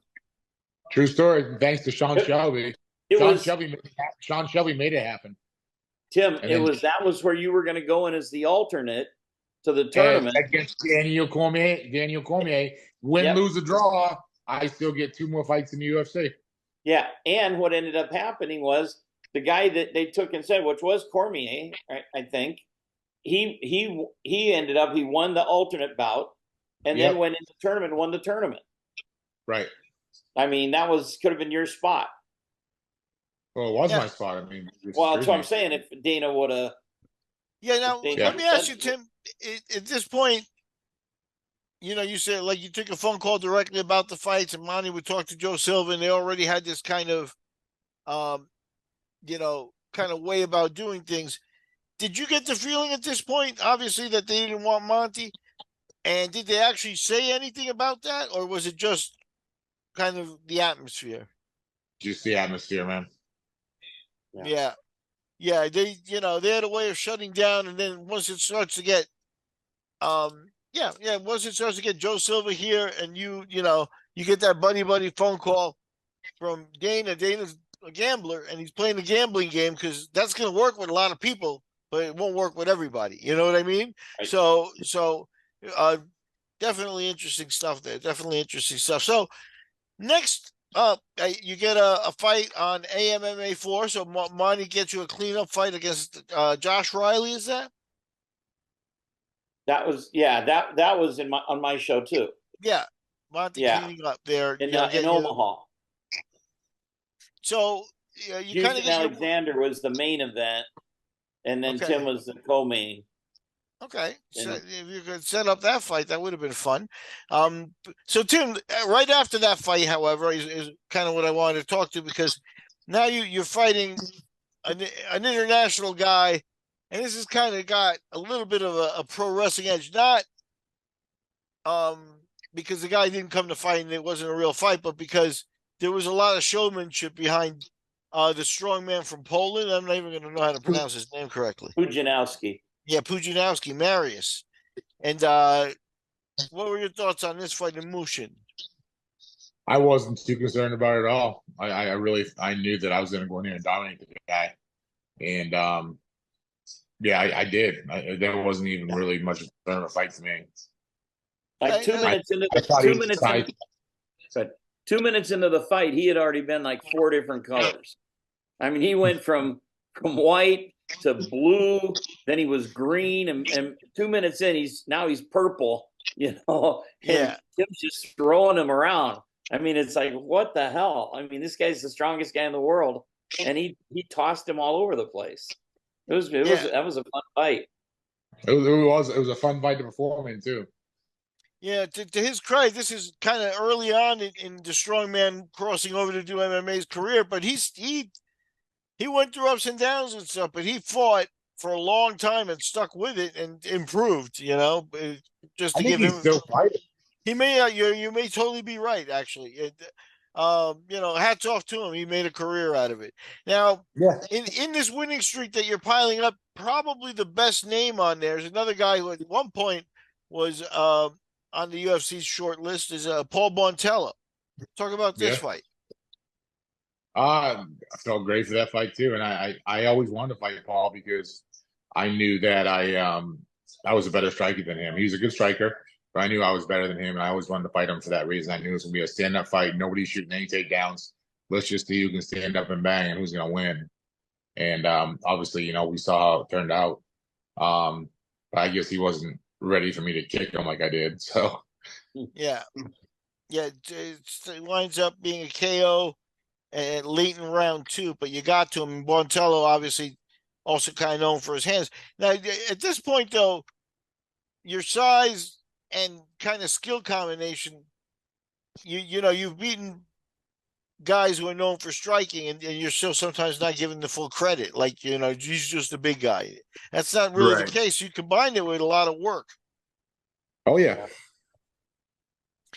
True story. Thanks to Sean Shelby. Sean Shelby made it happen. Tim, that was where you were going to go in as the alternate to the tournament against Daniel Cormier. Win, lose, or draw, I still get 2 more fights in the UFC. Yeah, and what ended up happening was the guy that they took instead, which was Cormier, I think. He ended up, he won the alternate bout. And then went into the tournament and won the tournament. Right. I mean, could have been your spot. Well, it was my spot. I mean, that's what I'm saying. If Dana would have. Yeah. Now, let me ask you, Tim. At this point, you know, you said like you took a phone call directly about the fights, and Monty would talk to Joe Silva, and they already had this kind of kind of way about doing things. Did you get the feeling at this point, obviously, that they didn't want Monty? And did they actually say anything about that, or was it just kind of the atmosphere? Just the atmosphere, man. Yeah. They had a way of shutting down, and then once it starts to get, once it starts to get Joe Silva here, and you get that buddy phone call from Dana. Dana's a gambler, and he's playing the gambling game because that's going to work with a lot of people, but it won't work with everybody. You know what I mean? Right. So, definitely interesting stuff there. Definitely interesting stuff. So, next up, you get a fight on AMMA 4. So, Monty gets you a cleanup fight against Josh Riley. Is that? That was that was on my show too. Yeah, Monty cleaning up there in Omaha. So you kind of Alexander was the main event, and then Tim was the co-main. Okay, so if you could set up that fight, that would have been fun. So Tim, right after that fight, however, is kind of what I wanted to talk to, because now you're fighting an international guy, and this has kind of got a little bit of a pro wrestling edge, not because the guy didn't come to fight and it wasn't a real fight, but because there was a lot of showmanship behind the strong man from Poland. I'm not even going to know how to pronounce his name correctly. Pudzianowski. Yeah, Pudzianowski, Marius. And what were your thoughts on this fight in Mushin? I wasn't too concerned about it at all. I knew that I was going to go in there and dominate the guy. And I did. There wasn't even really much of a fight to me. Like 2 minutes into the 2 minutes into the fight, he had already been like 4 different colors. I mean, he went from white to blue, then he was green, and 2 minutes in, he's purple, and Tim's just throwing him around. I mean, it's like, what the hell? I mean, this guy's the strongest guy in the world, and he tossed him all over the place. That was a fun fight. It was a fun fight to perform in too. Yeah, to his credit, this is kind of early on in the strongman crossing over to do MMA's career, but he went through ups and downs and stuff, but he fought for a long time and stuck with it and improved, just to give him. Still fighting. He may, you may totally be right, actually. Hats off to him. He made a career out of it. Now, in this winning streak that you're piling up, probably the best name on there is another guy who at one point was on the UFC's short list, is Paul Bontello. Talk about this fight. I felt great for that fight too, and I always wanted to fight Paul because I knew that I was a better striker than him. He was a good striker, but I knew I was better than him, and I always wanted to fight him for that reason. I knew it was going to be a stand-up fight. Nobody's shooting any takedowns. Let's just see who can stand up and bang and who's going to win. And obviously, we saw how it turned out. But I guess he wasn't ready for me to kick him like I did. So it winds up being a KO late in round 2, but you got to him. Bontello obviously also kind of known for his hands. Now, at this point, though, your size and kind of skill combination, you've beaten guys who are known for striking, and you're still sometimes not given the full credit. Like, he's just a big guy. That's not really the case. You combine it with a lot of work. Oh, yeah.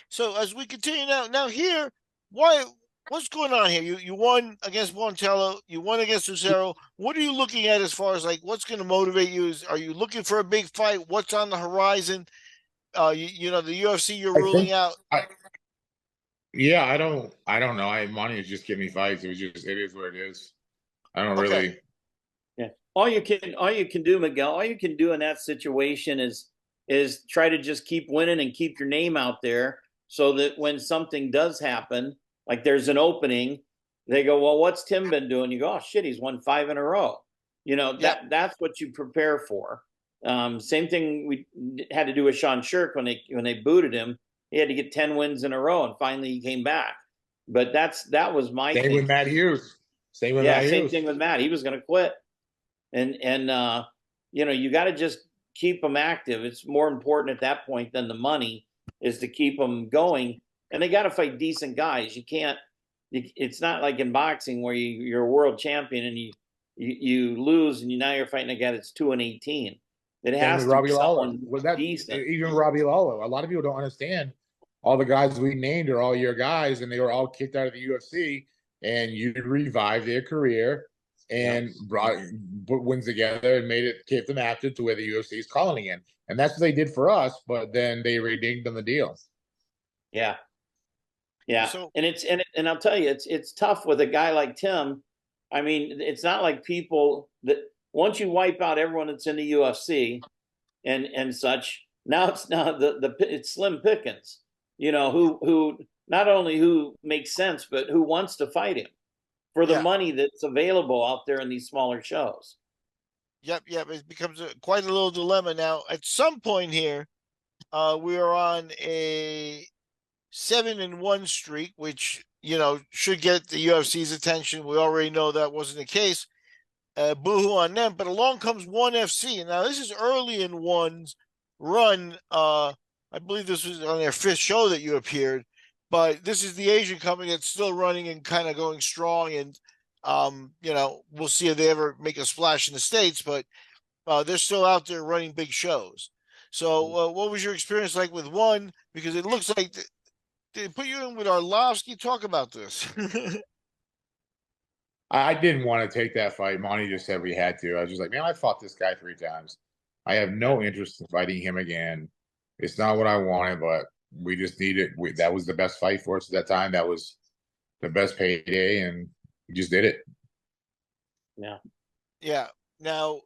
So as we continue now here, what's going on here? You won against Bontello. You won against Lucero. What are you looking at as far as what's going to motivate you? Are you looking for a big fight? What's on the horizon? The UFC you're ruling out. I don't know. Monty is just giving me fights. It is what it is. I don't really. Yeah. All you can do, Miguel, all you can do in that situation is try to just keep winning and keep your name out there, so that when something does happen, like there's an opening, they go, well, what's Tim been doing? You go, oh shit, he's won 5 in a row. That's what you prepare for. Same thing we had to do with Sean Shirk when they booted him. He had to get 10 wins in a row, and finally he came back. But that was my thing. Same with Matt Hughes. Same thing with Matt. He was going to quit, and you got to just keep them active. It's more important at that point than the money is to keep them going. And they got to fight decent guys. You can't it's not like in boxing where you're a world champion and you lose and now you're fighting a guy that's 2-18. It has to be someone decent. Even Robbie Lawler. A lot of people don't understand. All the guys we named are all your guys, and they were all kicked out of the UFC. And you revived their career and put wins together and kept them active to where the UFC is calling again. And that's what they did for us. But then they redeemed them the deal. Yeah. Yeah. So, and I'll tell you, it's tough with a guy like Tim. I mean, it's not like people that once you wipe out everyone that's in the UFC and such, now it's slim pickings, who not only who makes sense, but who wants to fight him for the money that's available out there in these smaller shows. Yep. It becomes quite a little dilemma. Now, at some point here, we are on a 7-1 streak, which, should get the UFC's attention. We already know that wasn't the case. Boo-hoo on them. But along comes ONE FC. Now, this is early in ONE's run. I believe this was on their 5th show that you appeared. But this is the Asian company that's still running and kind of going strong. And, we'll see if they ever make a splash in the States. But they're still out there running big shows. So what was your experience like with ONE? Because it looks like they put you in with Arlovsky. Talk about this. I didn't want to take that fight. Monty just said we had to. I was just like, man, I fought this guy 3 times. I have no interest in fighting him again. It's not what I wanted, but we just needed. That was the best fight for us at that time. That was the best payday, and we just did it. Yeah. Yeah. Now,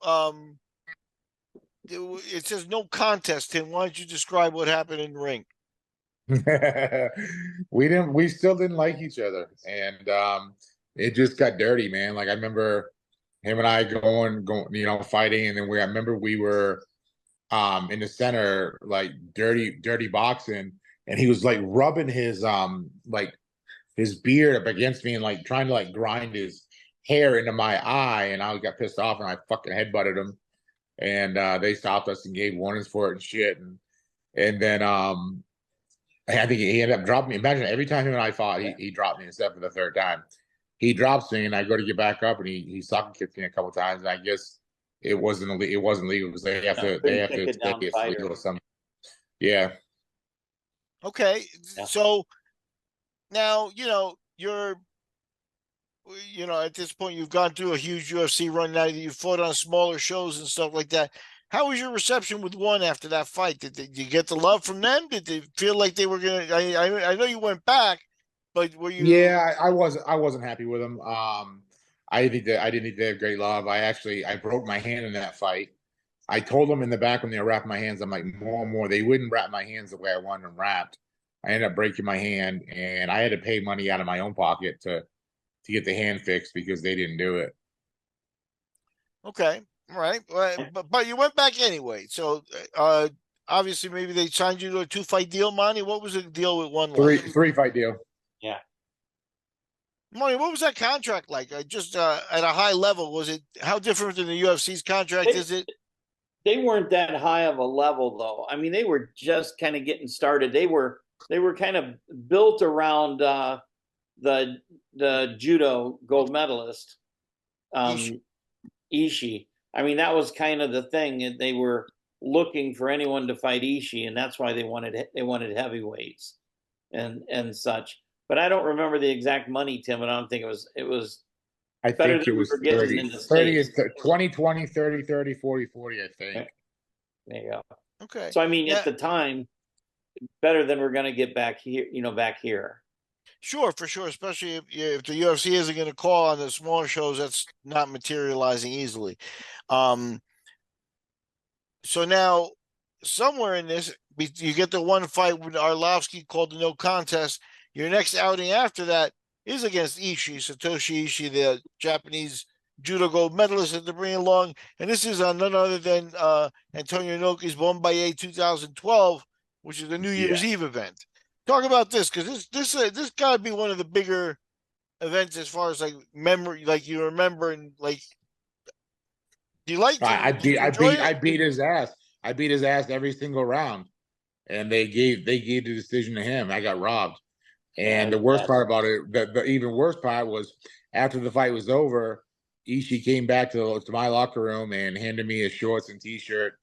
it says no contest, Tim. Why don't you describe what happened in the ring? We still didn't like each other, and it just got dirty, man. Like I remember him and I going, fighting, and then I remember we were in the center, like dirty boxing, and he was like rubbing his his beard up against me and like trying to like grind his hair into my eye, and I got pissed off and I fucking headbutted him, and they stopped us and gave warnings for it and shit, and then I think he ended up dropping me. Imagine every time him and I fought, he dropped me except for the 3rd time. He drops me and I go to get back up and he sock kicked me a couple times, and I guess it wasn't legal because they have to it's legal or something. Yeah. Okay. Yeah. So now, you're at this point you've gone through a huge UFC run now that you've fought on smaller shows and stuff like that. How was your reception with ONE after that fight? Did you get the love from them? Did they feel like they were gonna? I know you went back, but were you? Yeah, I wasn't happy with them. I didn't think they had great love. I broke my hand in that fight. I told them in the back when they were wrapping my hands, I'm like, more and more, they wouldn't wrap my hands the way I wanted them wrapped. I ended up breaking my hand, and I had to pay money out of my own pocket to get the hand fixed because they didn't do it. Okay. All right. But you went back anyway. So obviously maybe they signed you to a 2-fight deal, Monty. What was the deal with ONE? 3-fight deal. Yeah. Monty, what was that contract like? Just at a high level, was it how different than the UFC's contract is it? They weren't that high of a level though. I mean, they were just kind of getting started. They were kind of built around the judo gold medalist, Ishii. I mean, that was kind of the thing. They were looking for anyone to fight Ishii, and that's why they wanted heavyweights and such. But I don't remember the exact money, Tim, and I don't think it was. I think it was 30. 30 is 20, 20, 30, 30, 40, 40, I think. Okay. There you go. Okay. So I mean, at the time, better than we're going to get back here. Back here. Sure, for sure. Especially if the UFC isn't going to call on the smaller shows, that's not materializing easily. So now, somewhere in this, you get the one fight with Arlovsky called the no contest. Your next outing after that is against Ishii, Satoshi Ishii, the Japanese judo gold medalist that they're bringing along. And this is on none other than Antonio Inoki's Bombaye 2012, which is the New Year's Eve event. Talk about this, because this got to be one of the bigger events as far as like memory, like you remember, and like do you like? I beat his ass. I beat his ass every single round, and they gave the decision to him. I got robbed. And the worst part about it, the even worse part was after the fight was over, Ishii came back to my locker room and handed me his shorts and T-shirt,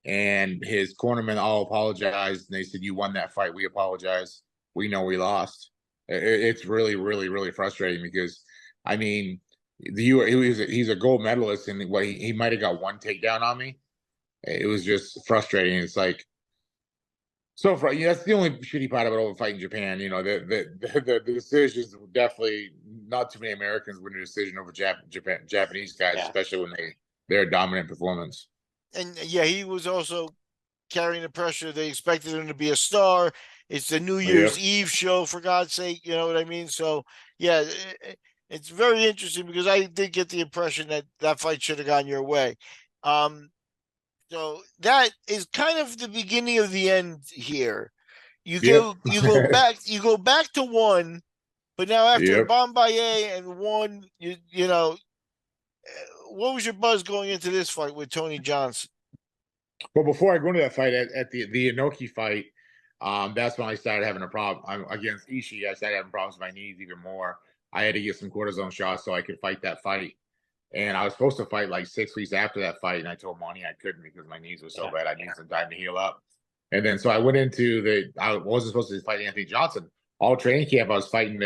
and his cornermen all apologized. And they said, "You won that fight. We apologize. We know we lost." It's really, really, really frustrating because, I mean, he's a gold medalist, and what he might have got one takedown on me. It was just frustrating. It's like, so that's the only shitty part about over fighting Japan. You know, the decisions definitely not too many Americans win a decision over Japanese guys, especially when they're a dominant performance. And yeah, he was also carrying the pressure. They expected him to be a star. It's the New Year's Eve show, for God's sake. You know what I mean? So yeah, it's very interesting because I did get the impression that fight should have gone your way. So that is kind of the beginning of the end here. You go back to one, but now after Bombaye and one, you know, what was your buzz going into this fight with Tony Johnson? Well, before I go into that fight at the Inoki fight, that's when I started having a problem against Ishii. I started having problems with my knees even more. I had to get some cortisone shots so I could fight that fight. And I was supposed to fight like 6 weeks after that fight, and I told Monty I couldn't because my knees were so bad. I needed some time to heal up. And then so I went into I wasn't supposed to fight Anthony Johnson. All training camp, I was fighting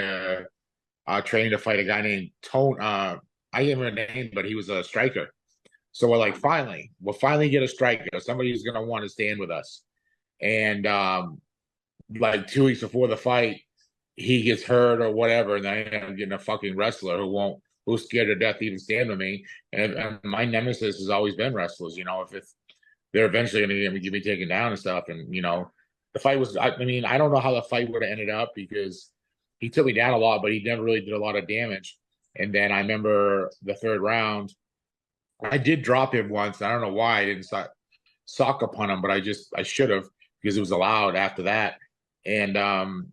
training to fight a guy named Tone. I didn't remember the name, but he was a striker. So we're like, we'll finally get a striker. Somebody who's gonna want to stand with us. And like 2 weeks before the fight, he gets hurt or whatever, and then I end up getting a fucking wrestler who's scared to death to even stand with me. And my nemesis has always been wrestlers. You know, if they're eventually going to get me taken down and stuff. And, you know, the fight was, I mean, I don't know how the fight would have ended up because he took me down a lot, but he never really did a lot of damage. And then I remember the third round, I did drop him once. I don't know why I didn't sock upon him, but I should have because it was allowed after that. And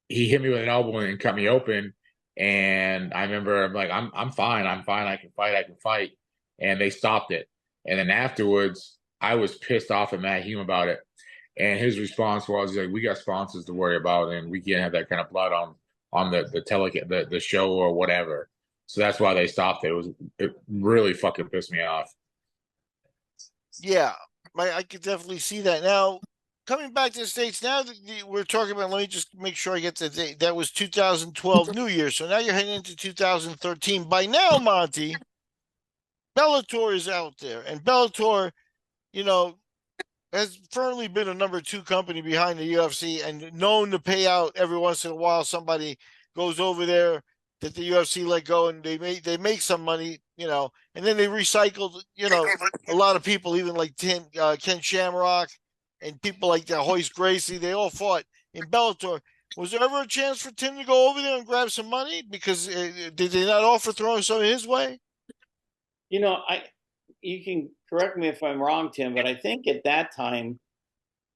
he hit me with an elbow and cut me open. And I remember I'm like, I'm fine. I can fight. And they stopped it. And then afterwards, I was pissed off at Matt Hume about it. And his response was, like, we got sponsors to worry about, and we can't have that kind of blood on the show or whatever. So that's why they stopped it. It really fucking pissed me off. Yeah, I could definitely see that. Now, coming back to the States, now that we're talking about, let me just make sure I get the date. That was 2012 New Year. So now you're heading into 2013. By now, Monty, Bellator is out there. And Bellator, you know, has firmly been a number 2 company behind the UFC and known to pay out every once in a while. Somebody goes over there that the UFC let go and they make some money, you know, and then they recycled, you know, a lot of people, even like Ken Shamrock and people like Hoist Gracie. They all fought in Bellator. Was there ever a chance for Tim to go over there and grab some money? Because did they not offer throwing some his way? You know, you can correct me if I'm wrong, Tim, but I think at that time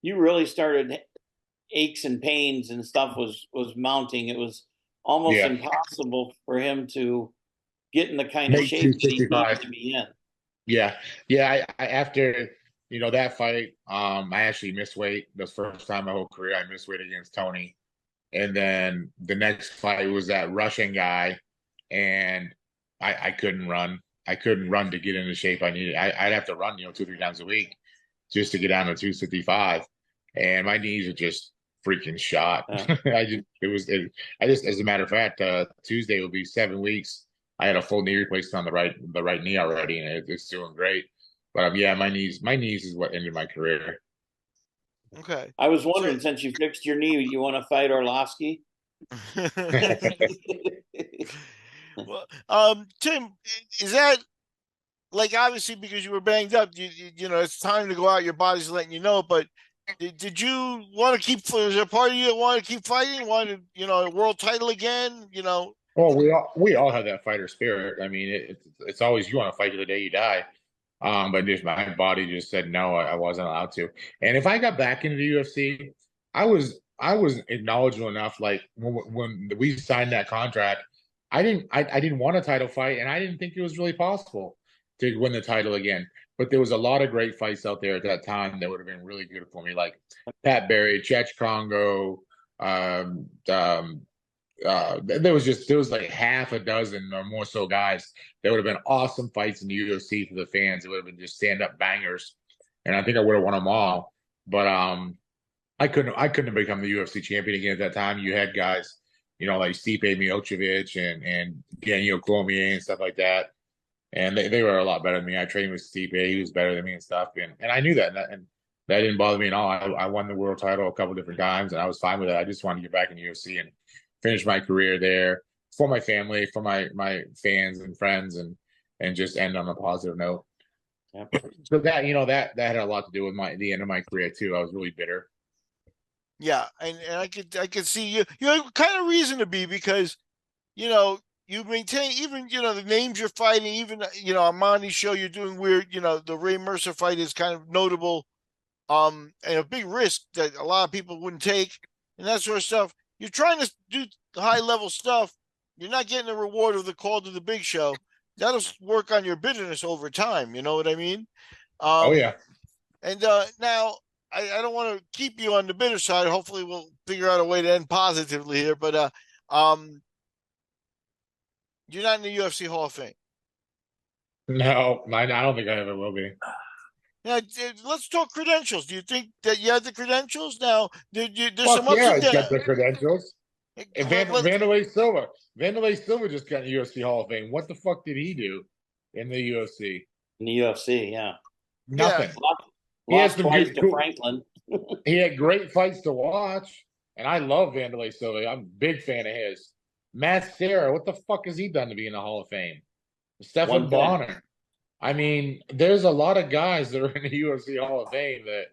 you really started aches and pains and stuff was mounting. It was almost impossible for him to get in the kind of shape that he needed to be in. Yeah. I after, you know, that fight, I actually missed weight. The first time in my whole career I missed weight against Tony. And then the next fight was that Russian guy, and I couldn't run. I couldn't run to get into shape I needed. I'd have to run, you know, 2-3 times a week just to get down to 255. And my knees are just freaking shot. As a matter of fact, Tuesday will be 7 weeks. I had a full knee replacement on the right knee already, and it's doing great. But yeah, my knees is what ended my career. Okay. I was wondering, since you fixed your knee, you want to fight Orlovsky? Well, Tim, is that like, obviously because you were banged up, you know, it's time to go out, your body's letting you know, but did you want to keep, is there a part of you that want to keep fighting, wanted, you know, a world title again, you know? Well, we all have that fighter spirit. I mean, it's always, you want to fight to the day you die. But just my body just said no, I wasn't allowed to. And if I got back into the UFC, I was knowledgeable enough. Like when we signed that contract, I didn't want a title fight, and I didn't think it was really possible to win the title again. But there was a lot of great fights out there at that time that would have been really good for me, like Pat Barry, Chech Congo, There was like half a dozen or more so guys that would have been awesome fights in the UFC for the fans. It would have been just stand up bangers, and I think I would have won them all. But I couldn't have become the UFC champion again at that time. You had guys, like Stipe Miocic and Daniel Cormier and stuff like that, and they were a lot better than me. I trained with Stipe; he was better than me and stuff, and I knew that, and that didn't bother me at all. I won the world title a couple different times, and I was fine with it. I just wanted to get back in the UFC and finish my career there for my family, for my fans and friends, and just end on a positive note. Yep. So that that had a lot to do with the end of my career too. I was really bitter. Yeah, and I could see you have kind of reason to be, because you maintain, even the names you're fighting, even on Monty's show you're doing weird, the Ray Mercer fight is kind of notable, and a big risk that a lot of people wouldn't take, and that sort of stuff. You're trying to do high level stuff. You're not getting the reward of the call to the big show. That'll work on your bitterness over time. You know what I mean? Oh yeah. And now I don't want to keep you on the bitter side. Hopefully we'll figure out a way to end positively here. But you're not in the UFC Hall of Fame. No, I don't think I ever will be. Now, let's talk credentials. Do you think that you have the credentials? Now, there's some ups and he's downs. got the credentials. Vanderlei Silva just got in the UFC Hall of Fame. What the fuck did he do in the UFC? In the UFC, yeah. Nothing. Lost twice to Franklin. He had great fights to watch, and I love Vanderlei Silva. I'm a big fan of his. Matt Serra, what the fuck has he done to be in the Hall of Fame? Stephan Bonner. I mean, there's a lot of guys that are in the UFC Hall of Fame that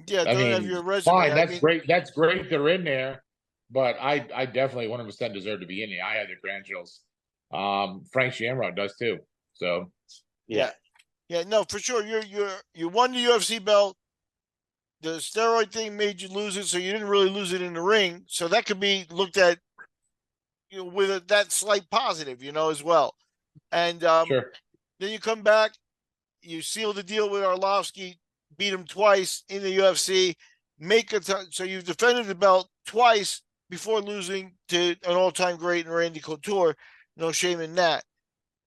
don't have your resume. Fine, that's great. That's great they're in there, but I definitely 100% deserve to be in there. I had the credentials. Frank Shamrock does too. So yeah, no, for sure. You won the UFC belt. The steroid thing made you lose it, so you didn't really lose it in the ring. So that could be looked at with that slight positive, as well. And sure. Then you come back, you seal the deal with Arlovsky, beat him twice in the UFC, so you've defended the belt twice before losing to an all-time great in Randy Couture. No shame in that.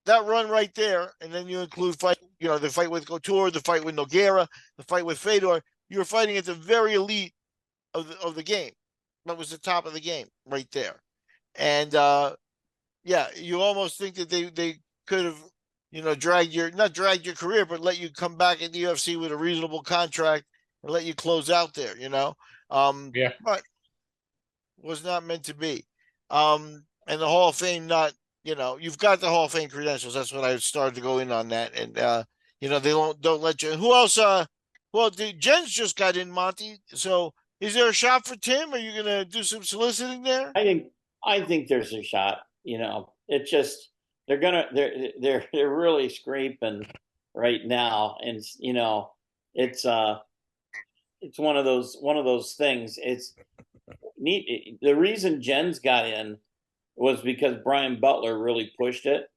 That run right there, and then you include the fight with Couture, the fight with Nogueira, the fight with Fedor. You're fighting at the very elite of the game. That was the top of the game right there. And you almost think that they could have not dragged your career, but let you come back in the UFC with a reasonable contract and let you close out there, but was not meant to be. And the Hall of Fame, you've got the Hall of Fame credentials. That's what I started to go in on that. And, they don't let you. Who else? Jens just got in, Monty. So is there a shot for Tim? Are you going to do some soliciting there? I think there's a shot, it's just, they're really scraping right now, and it's one of those things. It's neat. The reason Jens got in was because Brian Butler really pushed it.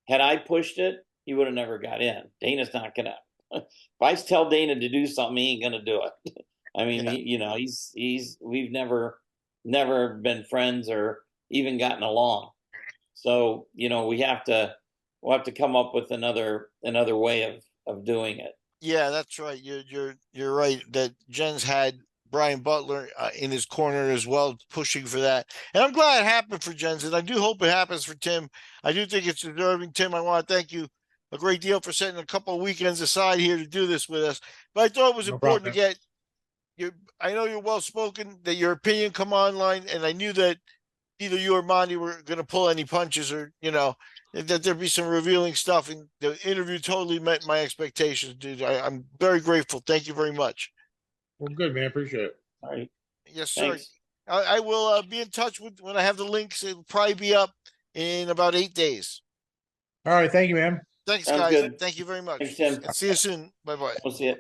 Had I pushed it, he would have never got in. Dana's not gonna. If I tell Dana to do something, he ain't gonna do it. I mean, we've never been friends or even gotten along. So, we'll have to come up with another way of doing it. Yeah, that's right. You're right that Jens had Brian Butler in his corner as well, pushing for that. And I'm glad it happened for Jens, and I do hope it happens for Tim. I do think it's deserving. Tim, I want to thank you a great deal for setting a couple of weekends aside here to do this with us. But I thought it was important to get I know you're well spoken, that your opinion come online, and I knew that either you or Monty were going to pull any punches, or that there'd be some revealing stuff. And the interview totally met my expectations, dude. I'm very grateful. Thank you very much. Well, good, man. Appreciate it. All right. Yes, sir. I will be in touch when I have the links. It'll probably be up in about 8 days. All right. Thank you, man. Thanks, Sounds guys. good. Thank you very much. Thanks, Tim. And see you soon. Bye-bye. We'll see you.